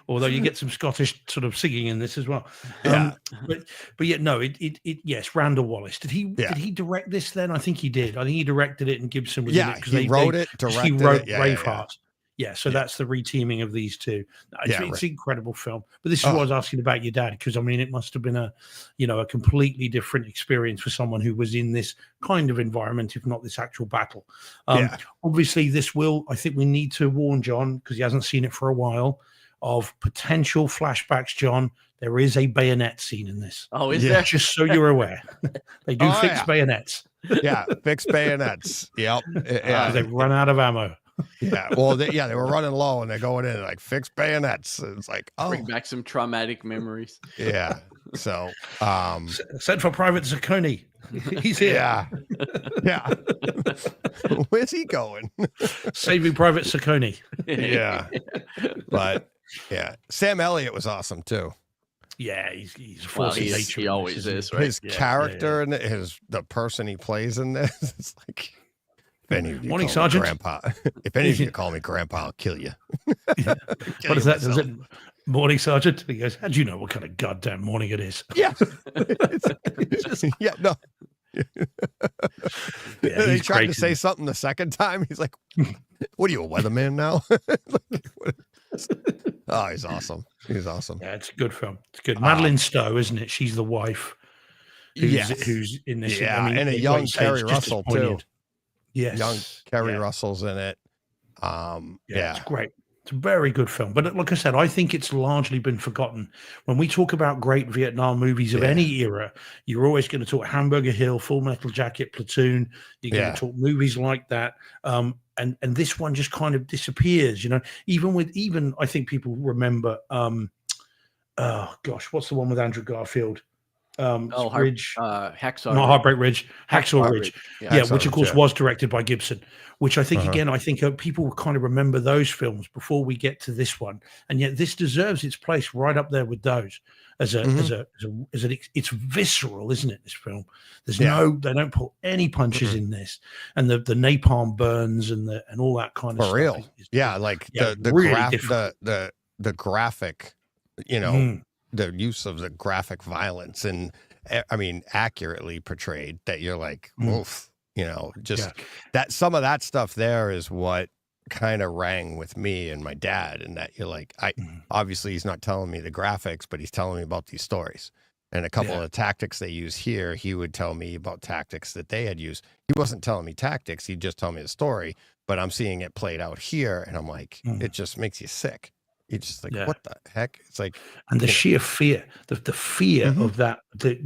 Although you get some Scottish sort of singing in this as well. Yeah. But yeah, no, yes, Randall Wallace. Did he direct this then? I think he did. I think he directed it, and Gibson was in it, he wrote it, he directed wrote it. Braveheart. Yeah, so that's the reteaming of these two. It's an incredible film. But this is what I was asking about your dad, because I mean, it must have been a completely different experience for someone who was in this kind of environment, if not this actual battle. Obviously, I think we need to warn John, because he hasn't seen it for a while, of potential flashbacks. John, there is a bayonet scene in this. Oh, is there? Just so you're aware, they do fix bayonets. Yeah, fixed bayonets. Yep. Because they've run out of ammo. Yeah. Well, they were running low, and they're going in like fixed bayonets. And it's like, Bring back some traumatic memories. Yeah. So, sent for Private Zacconi. He's here. Yeah. Where's he going? Saving Private Zacconi. Yeah. But yeah, Sam Elliott was awesome too. Yeah, he's a Well, force of nature. he in this, always isn't he? is, right? His character and the person he plays in this, it's like, if any of you Morning, call me Sergeant. Grandpa, if any of you call me Grandpa, I'll kill you. Yeah. Kill What is you that? Does myself. it morning, Sergeant? He goes, how do you know what kind of goddamn morning it is? Yeah. Yeah, no. Yeah, And he he's tried great to in say it. something the second time. He's like, what are you, a weatherman now? Like, oh, he's awesome. He's awesome. Yeah, it's a good film. It's good. Madeline Stowe, isn't it? She's the wife who's in this. Yeah, I mean, and a like young you say, Kerry it's just as Russell, too. poignant. Yes. Young Kerry Yeah. Russell's in it. It's great. It's a very good film. But like I said, I think it's largely been forgotten. When we talk about great Vietnam movies of any era, you're always going to talk Hamburger Hill, Full Metal Jacket, Platoon. You're going to talk movies like that. And this one just kind of disappears, you know, even I think people remember, oh gosh, what's the one with Andrew Garfield? Ridge. Hacksaw. Not Heartbreak Ridge, Hacksaw Ridge. Yeah, Hacksaw which of Ridge, course yeah. was directed by Gibson, which I think Uh-huh. again, I think people kind of remember those films before we get to this one, and yet this deserves its place right up there with those. It's visceral, isn't it? This film, they don't put any punches in this, and the napalm burns and all that kind of For stuff. real. Yeah, like really the graphic, you know, the use of the graphic violence and I mean accurately portrayed that you're like, oof, you know, just that some of that stuff there is what kind of rang with me and my dad, and that you're like, obviously he's not telling me the graphics, but he's telling me about these stories. And a couple of the tactics they use here, he would tell me about tactics that they had used. He wasn't telling me tactics, he'd just tell me the story, but I'm seeing it played out here, and I'm like, it just makes you sick. You're just like, what the heck? It's like, and the sheer fear, the fear of that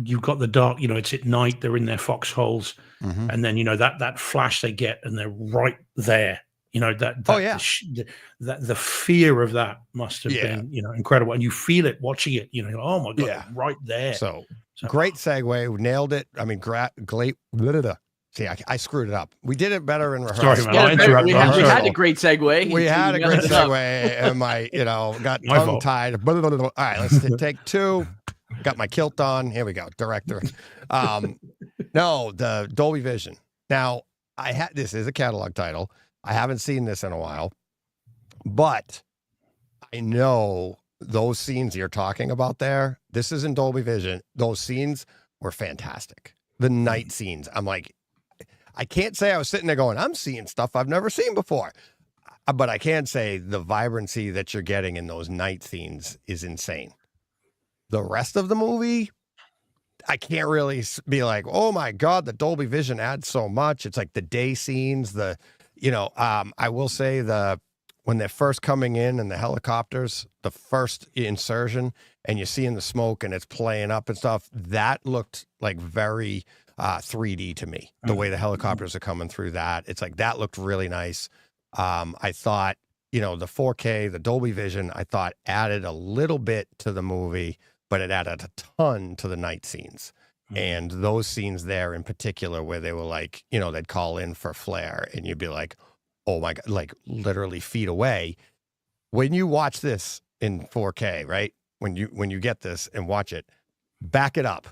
you've got the dark, you know, it's at night, they're in their foxholes, and then, you know, that flash they get and they're right there, you know, the fear of that must have been, you know, incredible. And you feel it watching it, you know, oh my God, right there. So great segue. We nailed it. I mean, see, I screwed it up. We did it better in rehearsal. Sorry, man. I interrupted. We had a great segue. We had a You great messed it up. segue, and my, you know, got My tongue fault. tied. All right, let's take two. Got my kilt on. Here we go. Director. No, the Dolby Vision. Now, this is a catalog title. I haven't seen this in a while, but I know those scenes you're talking about there. This is in Dolby Vision. Those scenes were fantastic. The night scenes. I'm like, I can't say I was sitting there going, I'm seeing stuff I've never seen before. But I can say the vibrancy that you're getting in those night scenes is insane. The rest of the movie, I can't really be like, oh my God, the Dolby Vision adds so much. It's like the day scenes, I will say when they're first coming in and the helicopters, the first insertion, and you're seeing the smoke and it's playing up and stuff, that looked like very 3D to me. The way the helicopters are coming through that, it's like that looked really nice. I thought, you know, the 4K, the Dolby Vision, I thought added a little bit to the movie, but it added a ton to the night scenes. And those scenes there in particular, where they were like, you know, they'd call in for flare and you'd be like, oh my God, like literally feet away. When you watch this in 4K, right? When you get this and watch it, back it up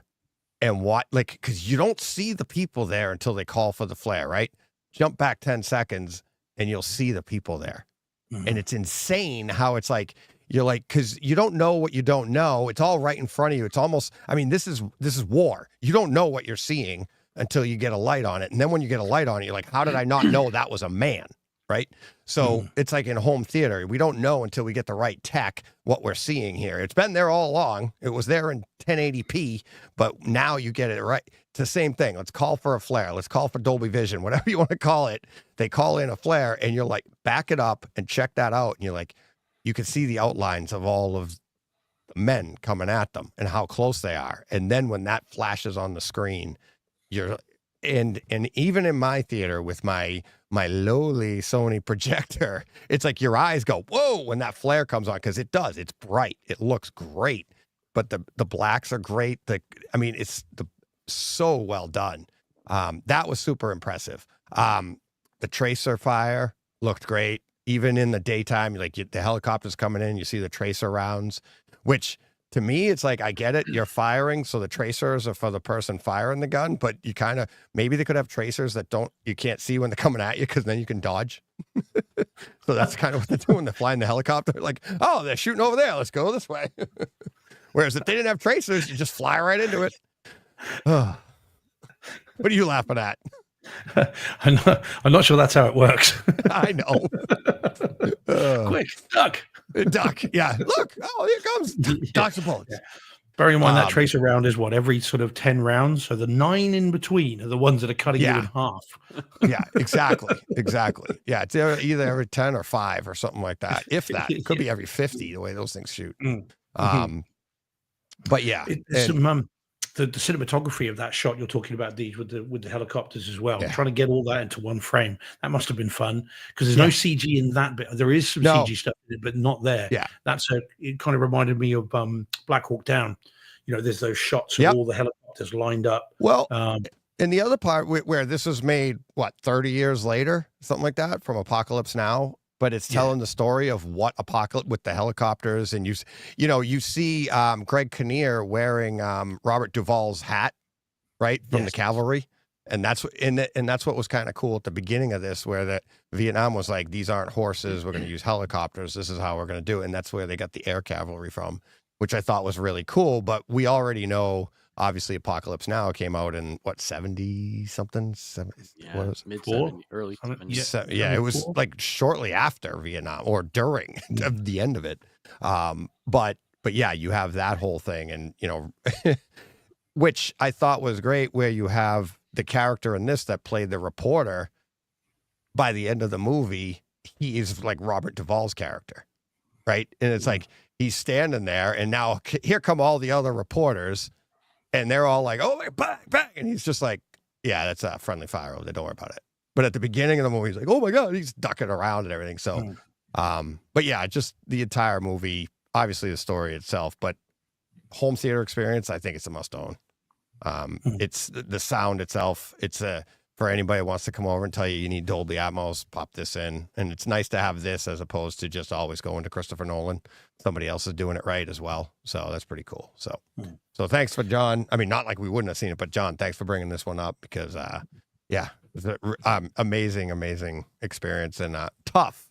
and watch, like, because you don't see the people there until they call for the flare, right? Jump back 10 seconds and you'll see the people there. And it's insane how it's like, you're like, because you don't know what you don't know. It's all right in front of you. It's almost, I mean, this is war. You don't know what you're seeing until you get a light on it. And then when you get a light on it, you're like, how did I not know that was a man? Right. So it's like in home theater. We don't know until we get the right tech what we're seeing here. It's been there all along. It was there in 1080p, but now you get it right. It's the same thing. Let's call for a flare. Let's call for Dolby Vision, whatever you want to call it. They call in a flare and you're like, back it up and check that out. And you're like, you can see the outlines of all of the men coming at them and how close they are. And then when that flashes on the screen, and even in my theater with my lowly Sony projector, it's like your eyes go, whoa, when that flare comes on, because it does. It's bright. It looks great. But the blacks are great. It's so well done. That was super impressive. The tracer fire looked great. Even in the daytime, like the helicopters coming in, you see the tracer rounds, which to me, it's like, I get it. You're firing, so the tracers are for the person firing the gun, but you kind of, maybe they could have tracers that you can't see when they're coming at you, because then you can dodge. So that's kind of what they're doing. They're flying the helicopter, like, oh, they're shooting over there. Let's go this way. Whereas if they didn't have tracers, you just fly right into it. What are you laughing at? I'm not sure that's how it works. I know. Quick, duck. Duck. Yeah. Look. Oh, here comes. Dodge the bullets. Yeah. Bearing in mind that tracer round is what, every sort of 10 rounds? So the 9 in between are the ones that are cutting you in half. Yeah, exactly. Exactly. Yeah, it's either every 10 or 5 or something like that. If that. It could be every 50, the way those things shoot. But yeah. The cinematography of that shot you're talking about, these with the helicopters as well, trying to get all that into one frame, that must have been fun, because there's no CG in that bit. There is some CG stuff in it, but not there. Yeah, it kind of reminded me of Black Hawk Down. There's those shots of all the helicopters lined up. Well, and the other part where this was made, 30 years later, something like that, from Apocalypse Now. But it's telling the story of what Apocalypse with the helicopters, and you see Greg Kinnear wearing Robert Duvall's hat, right, from the cavalry, and that's what was kind of cool at the beginning of this, where the Vietnam was like, these aren't horses, we're going to use helicopters, this is how we're going to do it, and that's where they got the air cavalry from, which I thought was really cool. But we already know. Obviously, Apocalypse Now came out in 70 something, mid 70s, early 70s. Yeah, it was like shortly after Vietnam or during the end of it. But yeah, you have that whole thing, and which I thought was great, where you have the character in this that played the reporter. By the end of the movie, he is like Robert Duvall's character, right? And it's like he's standing there, and now here come all the other reporters. And they're all like, oh, bang, bang. And he's just like, yeah, that's a friendly fire over there. Don't worry about it. But at the beginning of the movie, he's like, oh, my God, he's ducking around and everything. So, but yeah, just the entire movie, obviously the story itself, but home theater experience, I think it's a must own. It's the sound itself. It's for anybody who wants to come over and tell you need Dolby Atmos, pop this in. And it's nice to have this as opposed to just always going to Christopher Nolan. Somebody else is doing it right as well. So that's pretty cool. So thanks for John. I mean, not like we wouldn't have seen it, but John, thanks for bringing this one up, because, it's an amazing experience, and tough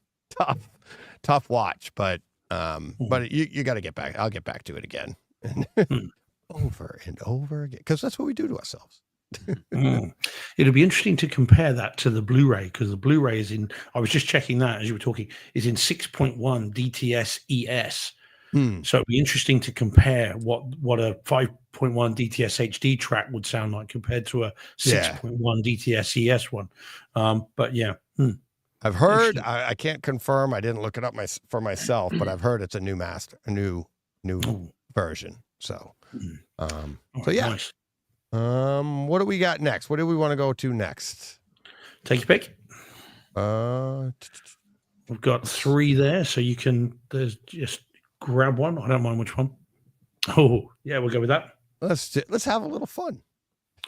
watch. But you got to get back. I'll get back to it again. Over and over again, because that's what we do to ourselves. It'll be interesting to compare that to the Blu-ray, because the Blu-ray is in, I was just checking that as you were talking, is in 6.1 DTS ES. So it'd be interesting to compare what a 5.1 DTS HD track would sound like compared to a 6.1 DTS ES one. But yeah. I've heard, I can't confirm, I didn't look it up for myself, but I've heard it's a new master, a new version. So yeah. Nice. What do we got next? What do we want to go to next? Take your pick. We've got 3 there, so you can just grab one. I don't mind which one. Oh, yeah, we'll go with that. Let's have a little fun.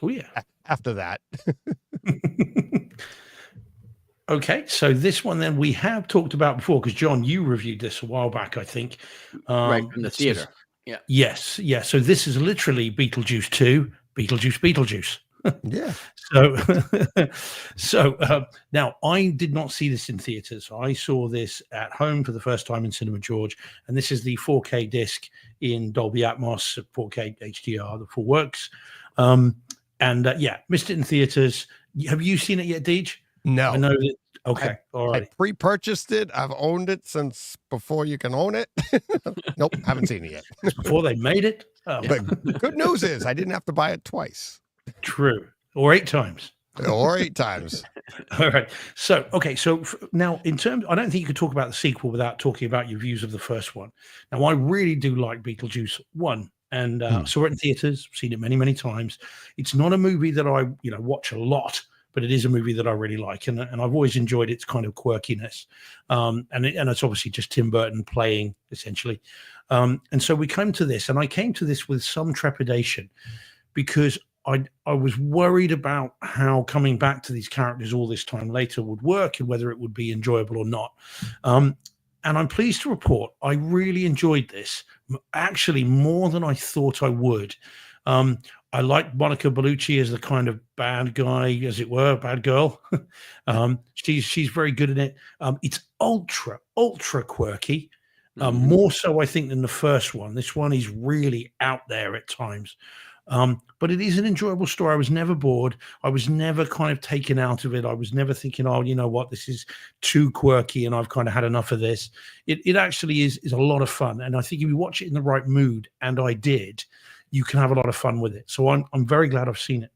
Oh, yeah. After that. Okay, so this one then we have talked about before, because John, you reviewed this a while back, I think. Right, from the theater. Yes. So this is literally Beetlejuice 2. Beetlejuice. Yeah. So now I did not see this in theaters. I saw this at home for the first time in Cinema George, and this is the 4K disc in Dolby Atmos, 4K HDR, the full works. Missed it in theaters. Have you seen it yet, Deej? No. I know that. Okay. All right. I pre-purchased it. I've owned it since before you can own it. Nope, haven't seen it yet. Before they made it. Oh. But the good news is I didn't have to buy it twice. True. Or 8 times. Or 8 times. All right. So, okay. So now in terms, I don't think you could talk about the sequel without talking about your views of the first one. Now, I really do like Beetlejuice 1. And saw it in theaters, seen it many, many times. It's not a movie that I, watch a lot, but it is a movie that I really like, and I've always enjoyed its kind of quirkiness, and it's obviously just Tim Burton playing essentially, and so we came to this, and I came to this with some trepidation, because I was worried about how coming back to these characters all this time later would work, and whether it would be enjoyable or not. And I'm pleased to report I really enjoyed this, actually more than I thought I would. I like Monica Bellucci as the kind of bad guy, as it were, bad girl. She's very good in it. It's ultra quirky. More so, I think, than the first one. This one is really out there at times. But it is an enjoyable story. I was never bored. I was never kind of taken out of it. I was never thinking, oh, you know what, this is too quirky and I've kind of had enough of this. It actually is a lot of fun. And I think if you watch it in the right mood, and I did, you can have a lot of fun with it. So I'm very glad I've seen it.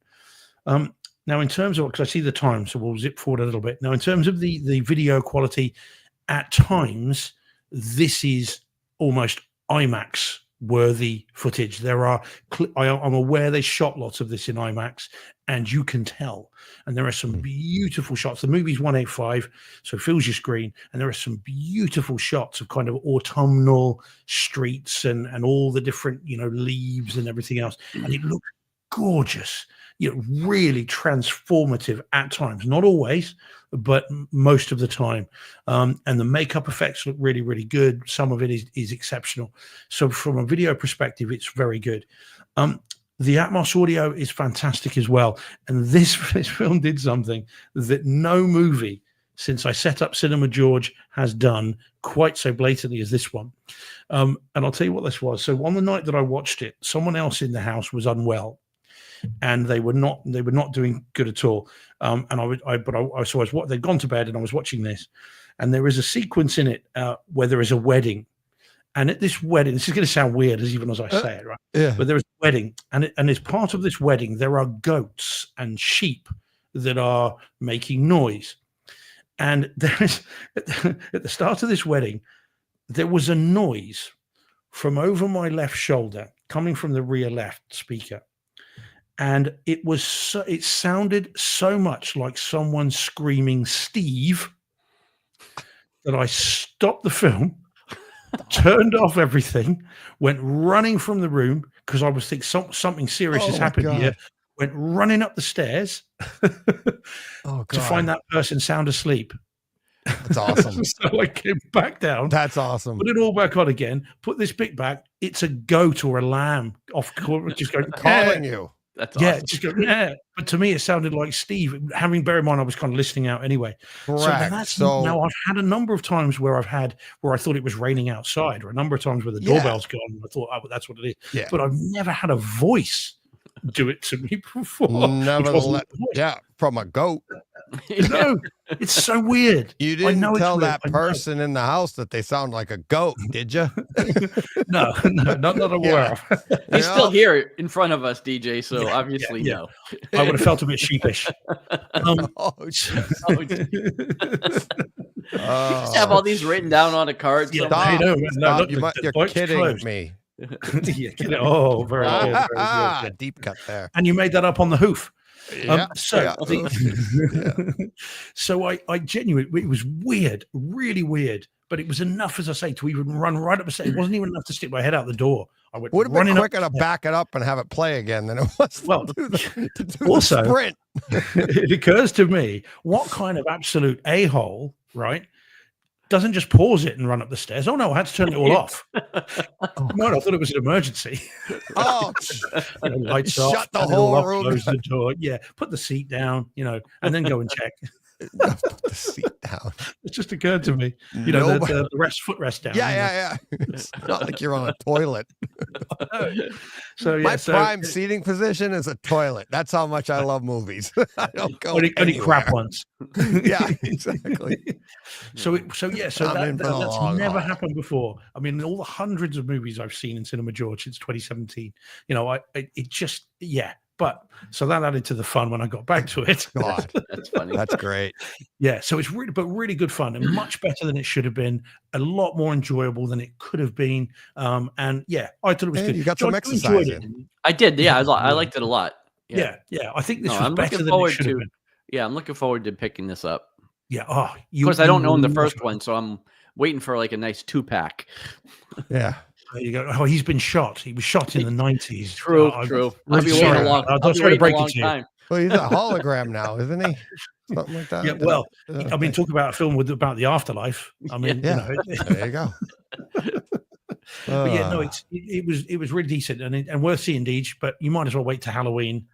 Now, in terms of, because I see the time, so we'll zip forward a little bit. Now, in terms of the video quality, at times, this is almost IMAX worthy footage. There are, I'm aware they shot lots of this in IMAX, and you can tell. And there are some beautiful shots. The movie's 185, so it fills your screen, and there are some beautiful shots of kind of autumnal streets and all the different, you know, leaves and everything else. And it looks gorgeous, you know, really transformative at times, not always, but most of the time. And the makeup effects look really, really good. Some of it is exceptional. So from a video perspective, it's very good. The Atmos audio is fantastic as well. And this film did something that no movie since I set up Cinema George has done quite so blatantly as this one. And I'll tell you what this was. So on the night that I watched it, someone else in the house was unwell, and they were not doing good at all. They'd gone to bed, and I was watching this, and there is a sequence in it where there is a wedding. And at this wedding, this is going to sound weird even as I say it, right? Yeah. But there is a wedding, and as part of this wedding, there are goats and sheep that are making noise. And there is, at the start of this wedding, there was a noise from over my left shoulder coming from the rear left speaker. And it sounded so much like someone screaming Steve that I stopped the film, turned off everything, went running from the room because I was thinking something serious has happened here. Went running up the stairs to find that person sound asleep. That's awesome. So I came back down. That's awesome. Put it all back on again. Put this bit back. It's a goat or a lamb off just going calling you. That's awesome. Yeah, just go, yeah. But to me, it sounded like Steve. Bear in mind, I was kind of listening out anyway. Correct. So now I've had a number of times where I thought it was raining outside, or a number of times where the doorbell's gone, and I thought, oh, that's what it is. Yeah. But I've never had a voice do it to me before. Never from a goat. No, it's so weird. You didn't tell that person in the house that they sound like a goat, did you? No, not aware of. He's still here in front of us, DJ, so obviously no. I would have felt a bit sheepish. Just have all these written down on a card. Stop. You're kidding me. Oh, very good, very good. Deep cut there. And you made that up on the hoof. So I genuinely, it was weird, really weird, but it was enough, as I say, to even run right up the stairs. It wasn't even enough to stick my head out the door. I went would have been quicker to back it up and have it play again than it was to do also, the sprint. It occurs to me, what kind of absolute a-hole, right, doesn't just pause it and run up the stairs? Oh no, I had to turn it all off. No, I thought it was an emergency. Oh, lights shut off, the whole room, close the door. Yeah, put the seat down, and then go and check. Put the seat down. It just occurred to me, the footrest down. Yeah. It's not like you're on a toilet. My prime seating position is a toilet. That's how much I love movies. I don't go only crap ones. Yeah, exactly. That's never happened before. I mean, all the hundreds of movies I've seen in Cinema George since 2017. But so that added to the fun when I got back to it. God, that's funny. That's great. Yeah, so it's really good fun and much better than it should have been. A lot more enjoyable than it could have been. I thought it was good. You got some exercise in. I did. Yeah, I liked it a lot. Yeah. I think this was better than it should have been. Yeah, I'm looking forward to picking this up. Yeah. Of course, I don't own the first one, so I'm waiting for like a nice 2-pack. Yeah. There you go. Oh, he's been shot. He was shot in the 90s. True. I'll be waiting a long time. Well, he's a hologram now, isn't he? something like that. Yeah, well, I mean, talk about a film about the afterlife. I mean, yeah, there you go. But yeah, no, it was really decent and worth seeing, Deej. But you might as well wait to Halloween.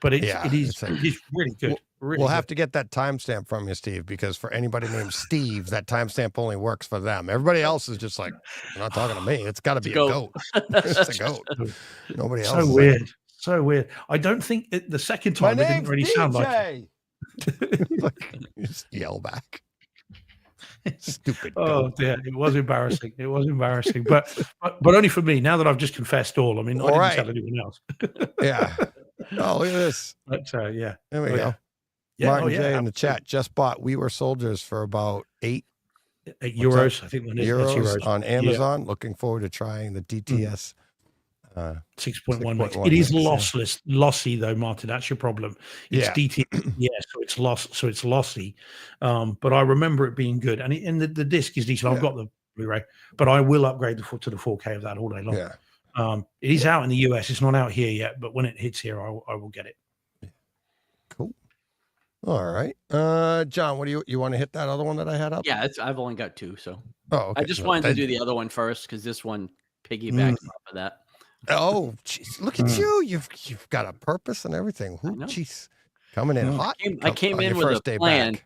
But it is really good. We'll have to get that timestamp from you, Steve, because for anybody named Steve, that timestamp only works for them. Everybody else is just like, you're not talking to me. It's got to be a goat. It's a goat. Nobody else. So weird. So weird. I don't think the second time it didn't really sound like it. You just yell back. Stupid. Oh dear, it was embarrassing. It was embarrassing, but only for me. Now that I've just confessed all, I mean, I didn't tell anyone else. Yeah. Oh, look at this. But yeah, there we go. Yeah, Martin J in the chat just bought We Were Soldiers for about €8. I think euros on Amazon. Looking forward to trying the DTS 6.1 mix. It is lossy though, Martin. That's your problem. It's DTS, so it's lossy. But I remember it being good, and the disc is decent. I've got the Blu-ray, but I will upgrade to the 4K of that all day long. Yeah. It is out in the US. It's not out here yet, but when it hits here, I will get it. Cool. All right, John, what do you want to hit that other one that I had up? Yeah, I've only got 2, so okay. I just wanted to do the other one first because this one piggybacks off of that. Oh, jeez, look at you! You've got a purpose and everything. Jeez, coming in hot. I came in with a plan.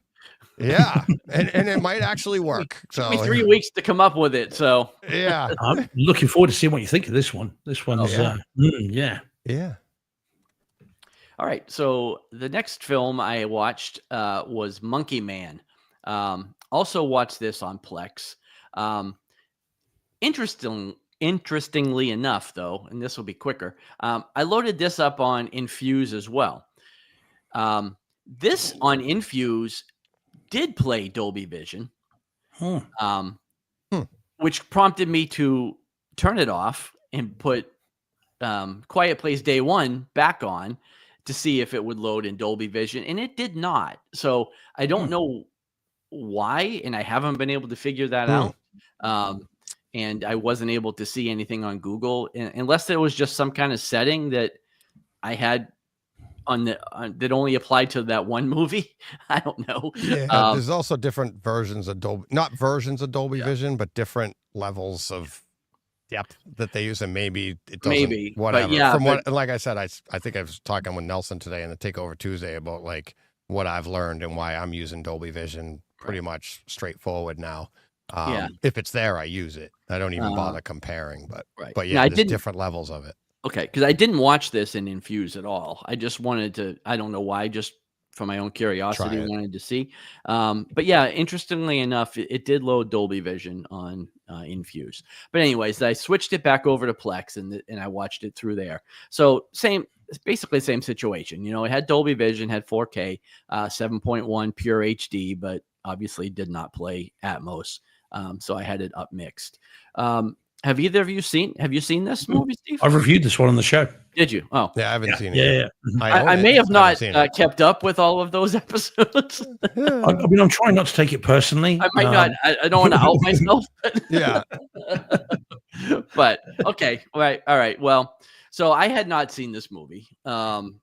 Yeah, and it might actually work. So took me 3 weeks to come up with it. So yeah, I'm looking forward to seeing what you think of this one. This one's yeah. All right, so the next film I watched was Monkey Man. Also watched this on Plex. Interestingly enough, though, and this will be quicker, I loaded this up on Infuse as well. This on Infuse did play Dolby Vision, which prompted me to turn it off and put Quiet Place Day One back on to see if it would load in Dolby Vision, and it did not. So I don't know why, and I haven't been able to figure that out. And I wasn't able to see anything on Google, unless it was just some kind of setting that I had that only applied to that one movie. I don't know. Yeah, there's also different versions of Dolby, not versions of Dolby Vision, but different levels of depth that they use, and maybe it doesn't. Whatever. But like I said, I think I was talking with Nelson today in the Takeover Tuesday about like what I've learned and why I'm using Dolby Vision pretty much straightforward now. If it's there, I use it. I don't even bother comparing, but yeah, there's different levels of it. Okay, because I didn't watch this in Infuse at all. I just wanted to, I don't know why, just for my own curiosity, wanted to see. But yeah, interestingly enough, it did load Dolby Vision on Infuse. But anyways, I switched it back over to Plex and I watched it through there. So basically same situation. You know, it had Dolby Vision, had 4K, 7.1 pure HD, but obviously did not play Atmos. So I had it up mixed. Have either of you seen this movie, Steve? I've reviewed this one on the show. Did you? Oh, yeah, I haven't seen it. Yeah. I may have not kept up with all of those episodes. I mean, I'm trying not to take it personally. I might not. I don't want to out myself. Yeah. But okay. All right. Well, so I had not seen this movie. And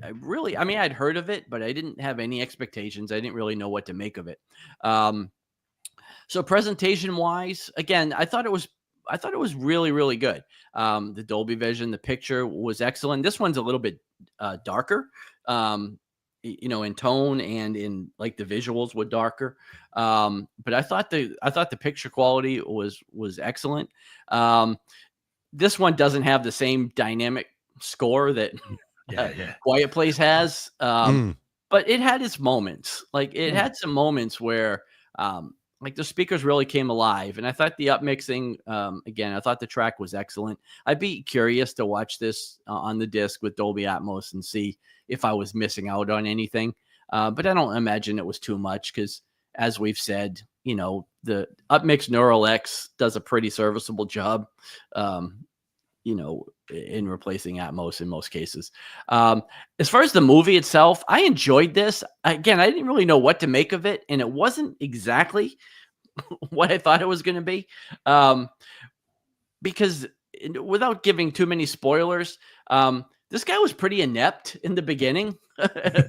I'd heard of it, but I didn't have any expectations. I didn't really know what to make of it. So presentation wise, again, I thought it was really, really good. The Dolby Vision, the picture was excellent. This one's a little bit darker, in tone and in like the visuals were darker. But I thought the picture quality was excellent. This one doesn't have the same dynamic score that Quiet Place has, but it had its moments. Like it had some moments where like the speakers really came alive, and I thought the upmixing, again, I thought the track was excellent. I'd be curious to watch this on the disc with Dolby Atmos and see if I was missing out on anything. But I don't imagine it was too much because, as we've said, the upmix Neural X does a pretty serviceable job, in replacing Atmos in most cases. As far as the movie itself, I enjoyed this. Again, I didn't really know what to make of it, and it wasn't exactly what I thought it was going to be. Because without giving too many spoilers, this guy was pretty inept in the beginning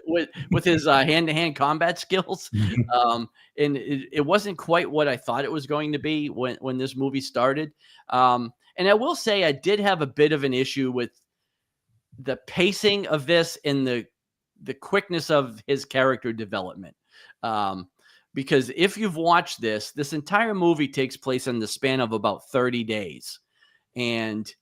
with his hand-to-hand combat skills. And it wasn't quite what I thought it was going to be when this movie started. And I will say I did have a bit of an issue with the pacing of this and the quickness of his character development. Because if you've watched this entire movie takes place in the span of about 30 days. And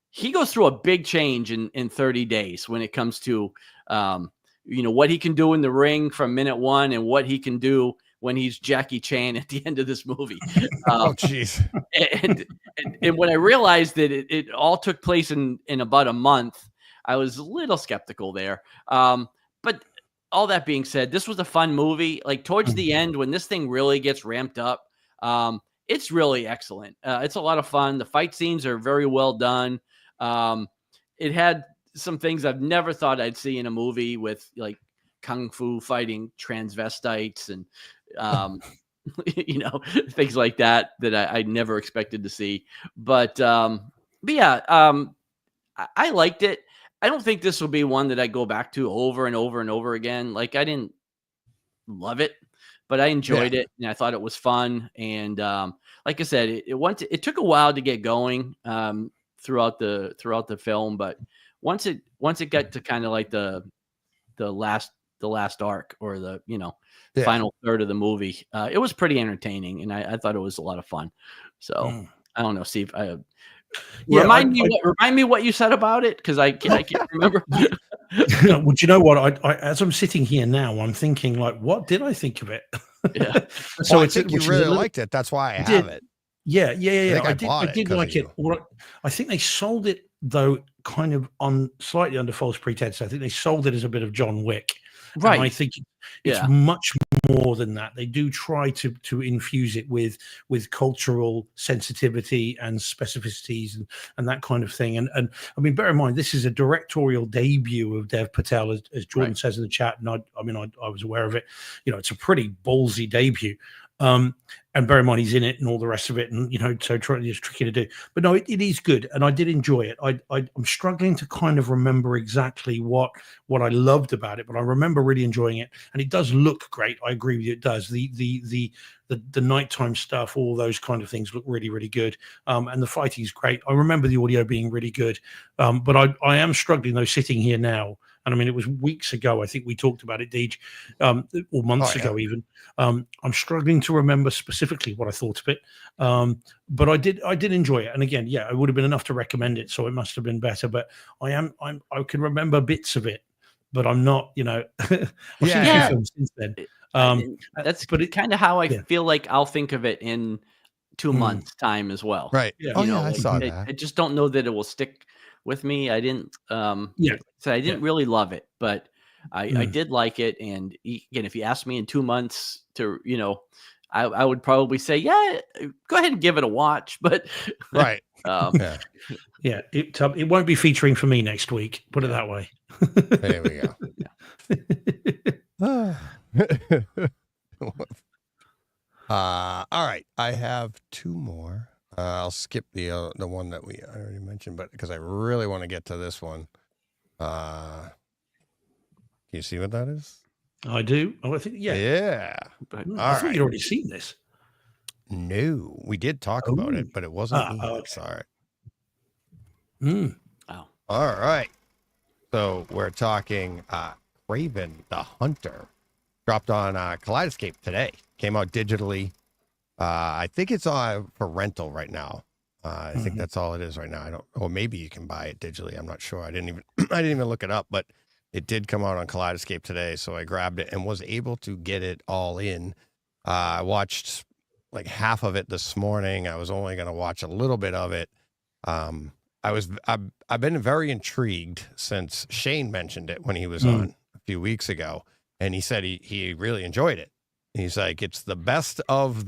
he goes through a big change in 30 days when it comes to, what he can do in the ring from minute one and what he can do when he's Jackie Chan at the end of this movie. Oh, jeez. And when I realized that it all took place in about a month, I was a little skeptical there. But all that being said, this was a fun movie. Like towards the end, when this thing really gets ramped up, it's really excellent. It's a lot of fun. The fight scenes are very well done. It had some things I've never thought I'd see in a movie with like kung fu fighting transvestites and, things like that I never expected to see. But yeah, I liked it. I don't think this will be one that I go back to over and over and over again. Like I didn't love it, but I enjoyed it and I thought it was fun. And like I said, it took a while to get going throughout the film, but once it got to kind of like the last arc or the final third of the movie, it was pretty entertaining and I thought it was a lot of fun. So I don't know, Steve. Remind me what you said about it because I can't remember. Well, do you know what? I as I'm sitting here now, I'm thinking like, what did I think of it? Yeah. So I think you really liked it. That's why I have it. Yeah. I did like it. I think they sold it though, kind of on slightly under false pretense. I think they sold it as a bit of John Wick. Right. And I think it's much more than that. They do try to infuse it with cultural sensitivity and specificities and that kind of thing. And I mean, bear in mind, this is a directorial debut of Dev Patel, as Jordan says in the chat. And I was aware of it. It's a pretty ballsy debut. And bear in mind he's in it and all the rest of it, and so it's tricky to do. But no, it is good, and I did enjoy it. I'm struggling to kind of remember exactly what I loved about it, but I remember really enjoying it, and it does look great. I agree with you, it does. The nighttime stuff, all those kind of things look really, really good. And the fighting is great. I remember the audio being really good, but I am struggling though sitting here now. And I mean, it was weeks ago. I think we talked about it, Deej, or months ago even. I'm struggling to remember specifically what I thought of it, but I did enjoy it. And again, it would have been enough to recommend it, so it must have been better. But I can remember bits of it, but I'm not. I've seen a few films since then. That's kind of how I feel like I'll think of it in 2 months' time as well. Right. Yeah. I saw that. I just don't know that it will stick with me. I didn't I didn't really love it, but I did like it. And again, if you asked me in 2 months to, I would probably say, go ahead and give it a watch. But right. It won't be featuring for me next week. Put it that way. There we go. All right. I have 2 more. I'll skip the one that I already mentioned, but because I really want to get to this one. Can you see what that is? I do. Oh, I think yeah. But I think you'd already seen this. No, we did talk about it, but it wasn't. Sorry. Oh. All right. So we're talking Kraven the Hunter. Dropped on Kaleidoscape today. Came out digitally. I think it's on for rental right now. I think that's all it is right now. Or maybe you can buy it digitally. I'm not sure. I didn't even look it up, but it did come out on Kaleidoscape today. So I grabbed it and was able to get it all in. I watched like half of it this morning. I was only going to watch a little bit of it. I've been very intrigued since Shane mentioned it when he was on a few weeks ago, and he said he really enjoyed it. He's like, it's the best of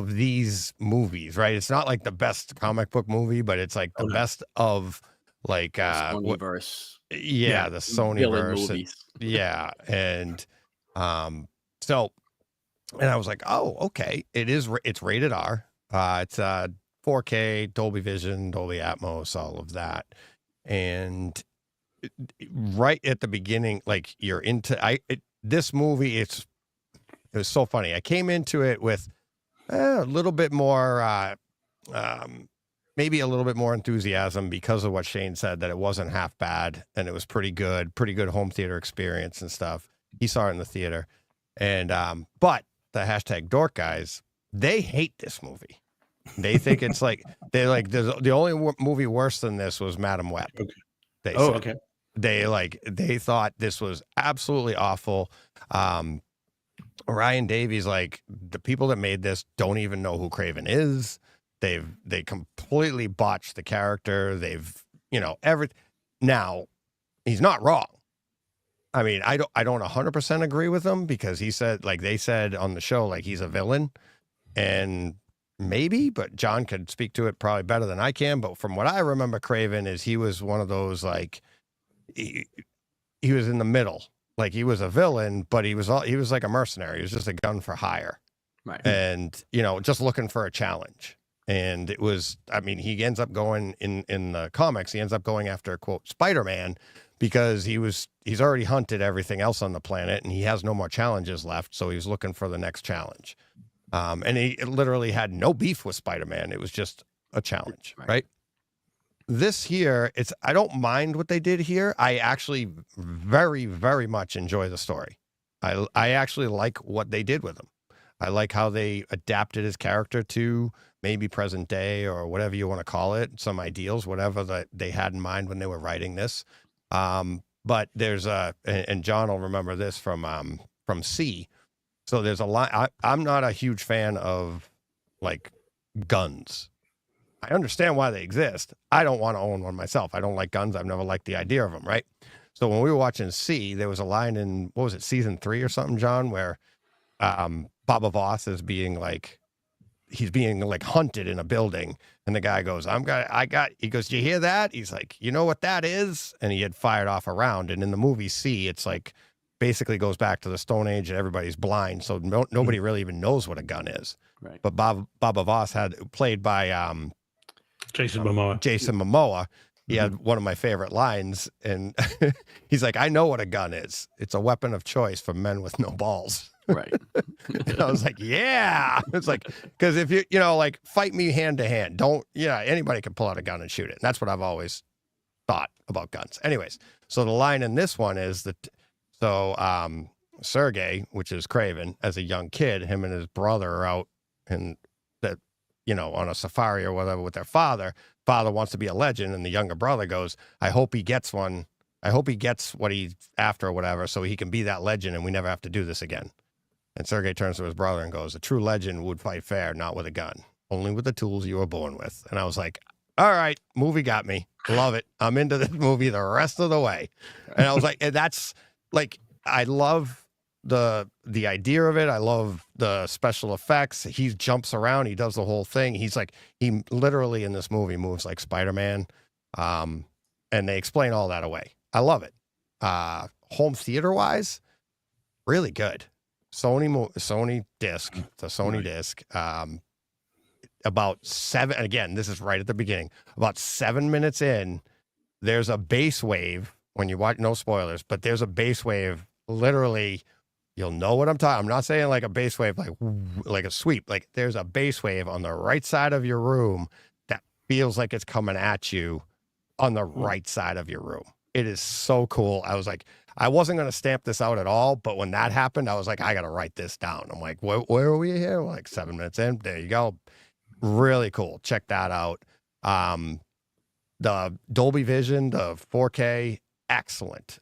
these movies, right? It's not like the best comic book movie, but it's like the best of like Sonyverse. The Sonyverse. And and I was like, oh, okay. It's rated R. It's 4K, Dolby Vision, Dolby Atmos, all of that. and right at the beginning, like you're into this movie. It was so funny. I came into it with a little bit more, maybe a little bit more enthusiasm because of what Shane said, that it wasn't half bad and it was pretty good home theater experience and stuff. He saw it in the theater, and but the hashtag dork guys, they hate this movie. They think it's like the only movie worse than this was Madam Web. Okay. They Oh, said. okay. They thought this was absolutely awful. Ryan Davies, like, the people that made this don't even know who Craven is. They completely botched the character. They've, now he's not wrong. I mean, I don't 100% agree with him, because he said, like they said on the show, like he's a villain, and maybe, but John could speak to it probably better than I can. But from what I remember, Craven is he was one of those, like, he was in the middle. Like, he was a villain, but he was like a mercenary. He was just a gun for hire. Right. And, just looking for a challenge. And it was, I mean, he ends up going in the comics, he ends up going after, quote, Spider-Man, because he's already hunted everything else on the planet and he has no more challenges left. So he's looking for the next challenge. And he literally had no beef with Spider-Man. It was just a challenge, right? This here, I don't mind what they did here. I actually very, very much enjoy the story. I actually like what they did with him. I like how they adapted his character to maybe present day, or whatever you want to call it, some ideals, whatever that they had in mind when they were writing this. But there's and John will remember this from C. So there's a lot. I'm not a huge fan of, like, guns. I understand why they exist. I don't want to own one myself. I don't like guns. I've never liked the idea of them, right? So when we were watching C, there was a line in, what was it, season 3 or something, John, where Baba Voss is being like, he's being like hunted in a building, and the guy goes, he goes, "Do you hear that?" He's like, "You know what that is?" And he had fired off a round. And in the movie C, it's like, basically goes back to the Stone Age and everybody's blind. So nobody really even knows what a gun is. Right. But Baba Voss played by Jason Momoa. He had one of my favorite lines, and he's like, "I know what a gun is. It's a weapon of choice for men with no balls." Right. And I was like, yeah. It's like, because if you like, fight me hand to hand. Anybody can pull out a gun and shoot it. And that's what I've always thought about guns. Anyways, so the line in this one is that, Sergey, which is Craven, as a young kid, him and his brother are out and that, on a safari or whatever with their father. Father wants to be a legend, and the younger brother goes, "I hope he gets one. I hope he gets what he's after or whatever, so he can be that legend and we never have to do this again." And Sergey turns to his brother and goes, "A true legend would fight fair, not with a gun, only with the tools you were born with." And I was like, all right, movie got me. Love it. I'm into this movie the rest of the way. And I was like, and that's like, I love the idea of it. I love the special effects. He jumps around. He does the whole thing. He literally in this movie moves like Spider-Man. And they explain all that away. I love it. Home theater wise, really good. Sony disc, the Sony disc. About 7, again, this is right at the beginning, about 7 minutes in, there's a bass wave when you watch, no spoilers, but there's a bass wave, literally, you'll know what I'm talking. I'm not saying like a bass wave, like a sweep, like there's a bass wave on the right side of your room that feels like it's coming at you on the right side of your room. It is so cool. I was like, I wasn't going to stamp this out at all, but when that happened, I was like, I got to write this down. I'm like, where are we here? We're like 7 minutes in. There you go. Really cool. Check that out. The Dolby Vision, the 4K, excellent.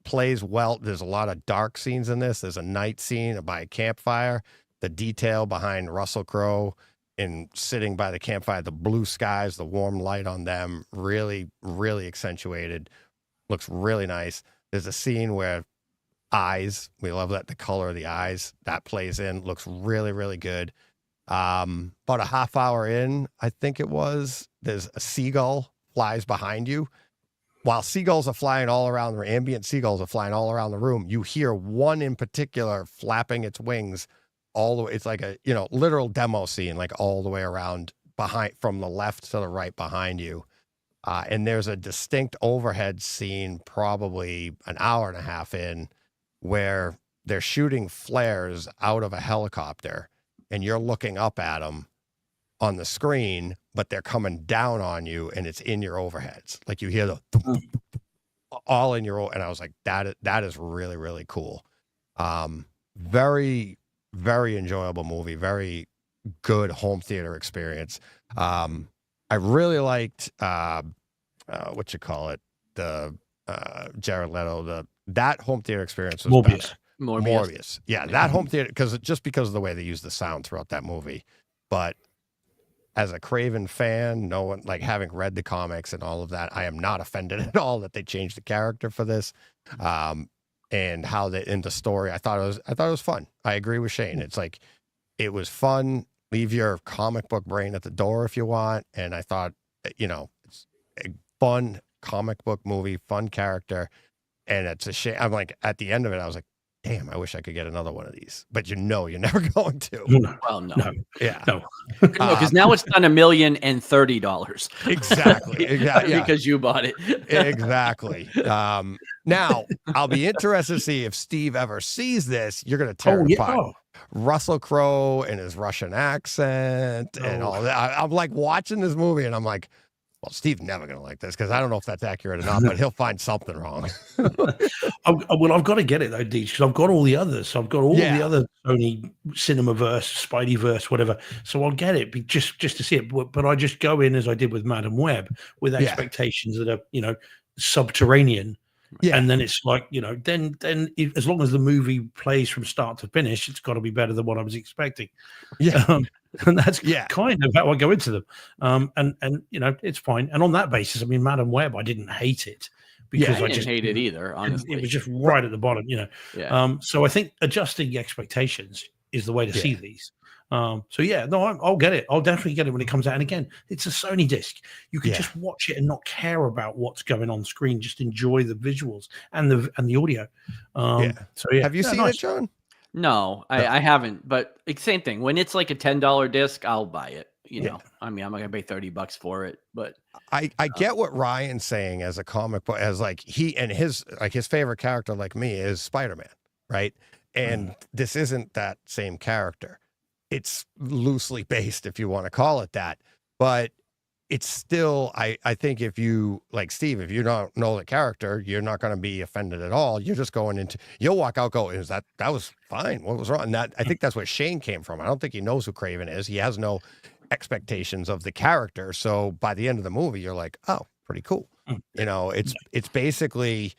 Plays well. There's a lot of dark scenes in this. There's a night scene by a campfire. The detail behind Russell Crowe in sitting by the campfire, the blue skies, the warm light on them, really, really accentuated. Looks really nice. There's a scene where eyes, we love that, the color of the eyes, that plays in, looks really, really good. About a half hour in, I think it was, there's a seagull flies behind you. While seagulls are flying all around, the ambient seagulls are flying all around the room, you hear one in particular flapping its wings all the way. It's like a, literal demo scene, like all the way around behind, from the left to the right behind you. And there's a distinct overhead scene, probably an hour and a half in, where they're shooting flares out of a helicopter, and you're looking up at them on the screen, but they're coming down on you, and it's in your overheads. Like you hear the all in your, and I was like, that is really, really cool. Very, very enjoyable movie. Very good home theater experience. I really liked what you call it, the Jared Leto, that home theater experience was Morbius. better. Morbius. Yeah, that home theater, because of the way they use the sound throughout that movie. But as a Craven fan, no one, like, having read the comics and all of that, I am not offended at all that they changed the character for this. And how they in the story, I thought it was fun. I agree with Shane. It's like, it was fun. Leave your comic book brain at the door if you want. And I thought, it's a fun comic book movie, fun character. And it's a shame. I'm like, at the end of it, I was like, damn, I wish I could get another one of these. But you're never going to. Well, no. Yeah. No. Because now it's done $1,030,000. Exactly. Exactly. Because you bought it. Exactly. Now, I'll be interested to see if Steve ever sees this. You're going to tear it apart. Oh. Russell Crowe and his Russian accent and all that. I'm like watching this movie and I'm like, well, Steve's never going to like this because I don't know if that's accurate or not, but he'll find something wrong. Well, I've got to get it though, Deej, because I've got all the others. I've got all the other Sony Cinemaverse, Spideyverse, whatever. So I'll get it just to see it. But I just go in as I did with Madam Web with expectations that are, subterranean. Yeah. And then it's like, then as long as the movie plays from start to finish, it's got to be better than what I was expecting. Yeah. And that's kind of how I go into them. And it's fine. And on that basis, I mean, Madam Web, I didn't hate it because I didn't hate it either, honestly. It was just right at the bottom, Yeah. So I think adjusting expectations is the way to see these. I'll get it. I'll definitely get it when it comes out. And again, it's a Sony disc. You can just watch it and not care about what's going on screen. Just enjoy the visuals and the audio. Have you seen it, John? No, I haven't. But same thing. When it's like a $10 disc, I'll buy it. I mean, I'm not gonna pay $30 for it. But I get what Ryan's saying as a comic book, as like his favorite character, like me, is Spider-Man, right? And this isn't that same character. It's loosely based, if you want to call it that, but it's still, I think if you, like Steve, if you don't know the character, you're not going to be offended at all. You're just going into, you'll walk out, that was fine. What was wrong? And I think that's where Shane came from. I don't think he knows who Craven is. He has no expectations of the character. So by the end of the movie, you're like, oh, pretty cool. It's basically,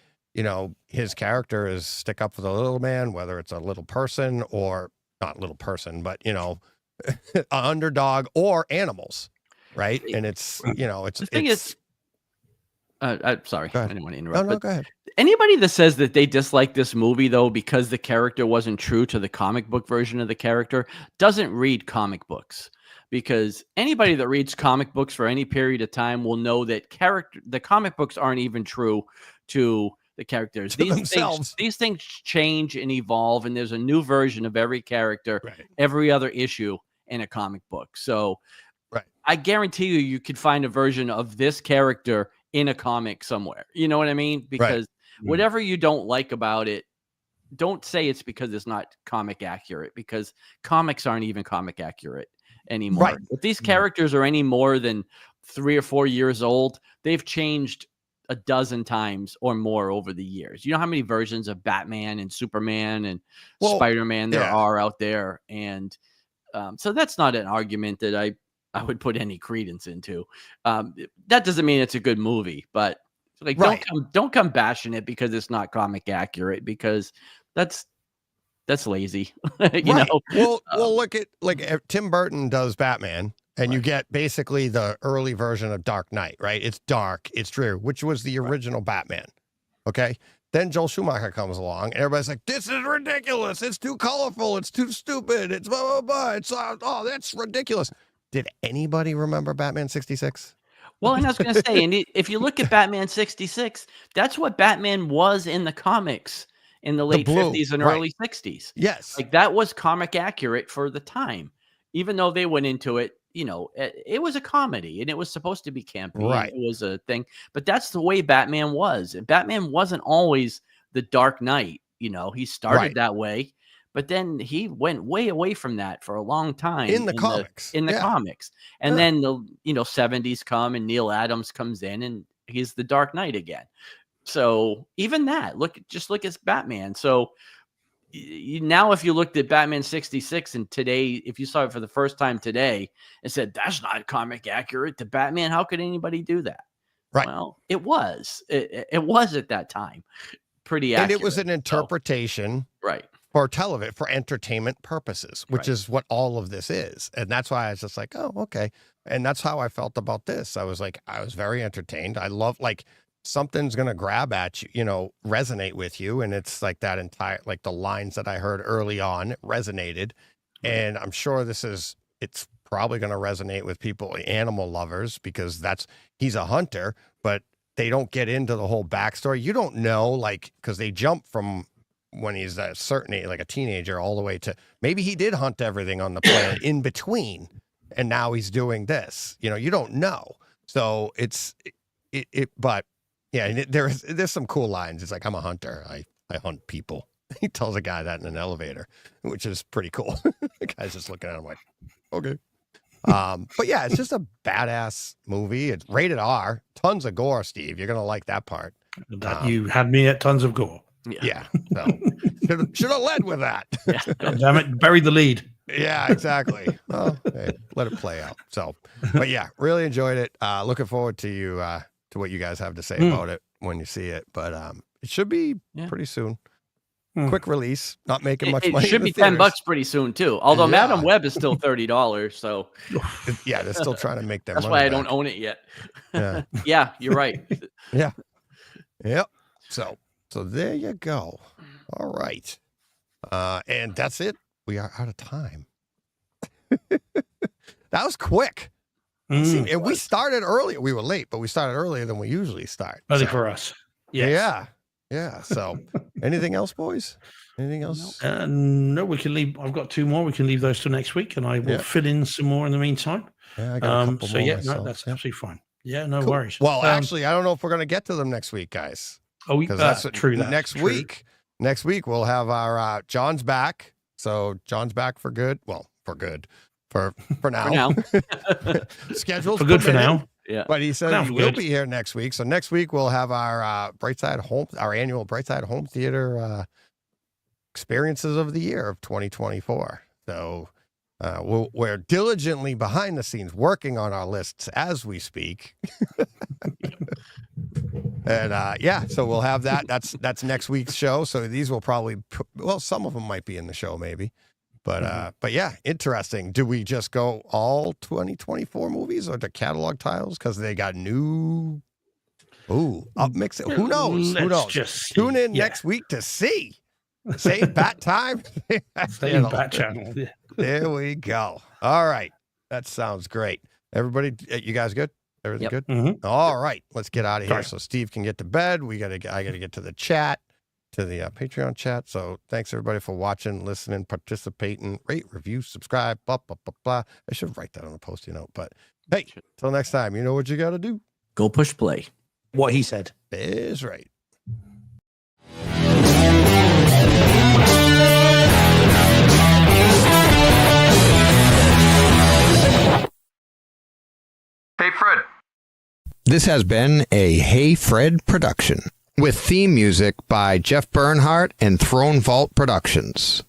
his character is stick up for the little man, whether it's a little person or not little person, but an underdog or animals, right? And it's the thing is, sorry, I didn't want to interrupt. No, go ahead. Anybody that says that they dislike this movie though because the character wasn't true to the comic book version of the character doesn't read comic books. Because anybody that reads comic books for any period of time will know that the comic books aren't even true to the characters. These things change and evolve, and there's a new version of every character, every other issue in a comic book. So I guarantee you could find a version of this character in a comic somewhere. You know what I mean? Because whatever you don't like about it, don't say it's because it's not comic accurate, because comics aren't even comic accurate anymore. If these characters are any more than 3 or 4 years old, they've changed a dozen times or more over the years. You know how many versions of Batman and Superman and Spider-Man there are out there? And so that's not an argument that I would put any credence into. That doesn't mean it's a good movie, but like don't come bashing it because it's not comic accurate, because that's lazy. you know. Well, look at Tim Burton does Batman, and you get basically the early version of Dark Knight, right? It's dark, it's dreary, which was the original Batman. Okay. Then Joel Schumacher comes along, and everybody's like, "This is ridiculous! It's too colorful! It's too stupid! It's blah blah blah! It's that's ridiculous!" Did anybody remember Batman 66? Well, and I was going to say, and if you look at Batman 66, that's what Batman was in the comics in the late 50s and early 60s. Yes. Like that was comic accurate for the time. Even though they went into it it was a comedy and it was supposed to be campy. Right. It was a thing, but that's the way Batman was. Batman wasn't always the Dark Knight. He started Right. that way, but then he went way away from that for a long time In the comics. In the Yeah. comics, and Yeah. then the 70s come and Neil Adams comes in and he's the Dark Knight again. So even that, look at Batman. So now, if you looked at Batman 66 and today, if you saw it for the first time today and said that's not comic accurate to Batman, how could anybody do that? Right. Well, it was. It was at that time pretty accurate. And it was an interpretation right. for television, for entertainment purposes, which Right. is what all of this is. And that's why I was just like, oh, okay. And that's how I felt about this. I was very entertained. I love, like, something's going to grab at you, resonate with you. And it's like that entire, like the lines that I heard early on resonated. And I'm sure it's probably going to resonate with people, animal lovers, because he's a hunter, but they don't get into the whole backstory. You don't know, like, because they jump from when he's a certain age, like a teenager, all the way to maybe he did hunt everything on the planet in between. And now he's doing this, you don't know. So but yeah, and there's some cool lines. It's like, I'm a hunter. I hunt people. He tells a guy that in an elevator, which is pretty cool. The guy's just looking at him like, okay. But yeah, it's just a badass movie. It's rated R, tons of gore, Steve. You're going to like that part. You had me at tons of gore. Yeah. So should have led with that. God damn it. Buried the lead. Yeah, exactly. Well, hey, let it play out. So, but yeah, really enjoyed it. Looking forward to what you guys have to say about it when you see it. But it should be pretty soon. Quick release, not making much money. It should in the be $10 theaters. pretty soon too. Although Yeah. Madam Web is still $30, so Yeah, they're still trying to make their that's money why I back. don't own it yet. Yeah. Yeah, you're right. Yeah. Yep. So there you go. All right. And that's it. We are out of time. That was quick. And we started earlier. We were late, but we started earlier than we usually start. Early So, for us. Yes. Yeah. Yeah. So anything else, boys? Anything else? No, we can leave. I've got two more. We can leave those till next week, and I will fill in some more in the meantime. Yeah, I got a couple So more yeah, myself. no, that's Yeah. absolutely fine. Yeah, no Cool. worries. Well, actually, I don't know if we're going to get to them next week, guys. Because that's true. Next week we'll have our John's back. So John's back for good. Well, for good. For now. Schedules for good for permitted. now. Yeah. But he said Now he for will good. be here next week. So next week we'll have our our annual Brightside Home Theater experiences of the year of 2024. So we're diligently behind the scenes working on our lists as we speak. And so we'll have that. That's next week's show. So these will probably, some of them might be in the show maybe. But yeah, interesting. Do we just go all 2024 movies or the catalog titles because they got new? Up mix it. Who knows? Who Let's knows? just see. Tune in Yeah. next week to see. Same bat time. Same bat channel. Yeah. There we go. All right, that sounds great. Everybody, you guys good? Everything good? Mhm. All right, let's get out of here Sorry. so Steve can get to bed. I gotta get to the chat. To the Patreon chat. So thanks everybody for watching, listening, participating, rate, review, subscribe, blah, blah, blah, blah. I should write that on a post-it note, but hey, till next time, you know what you got to do. Go push play. What he said. Is right. Hey, Fred. This has been a Hey Fred production with theme music by Jeff Bernhardt and Throne Vault Productions.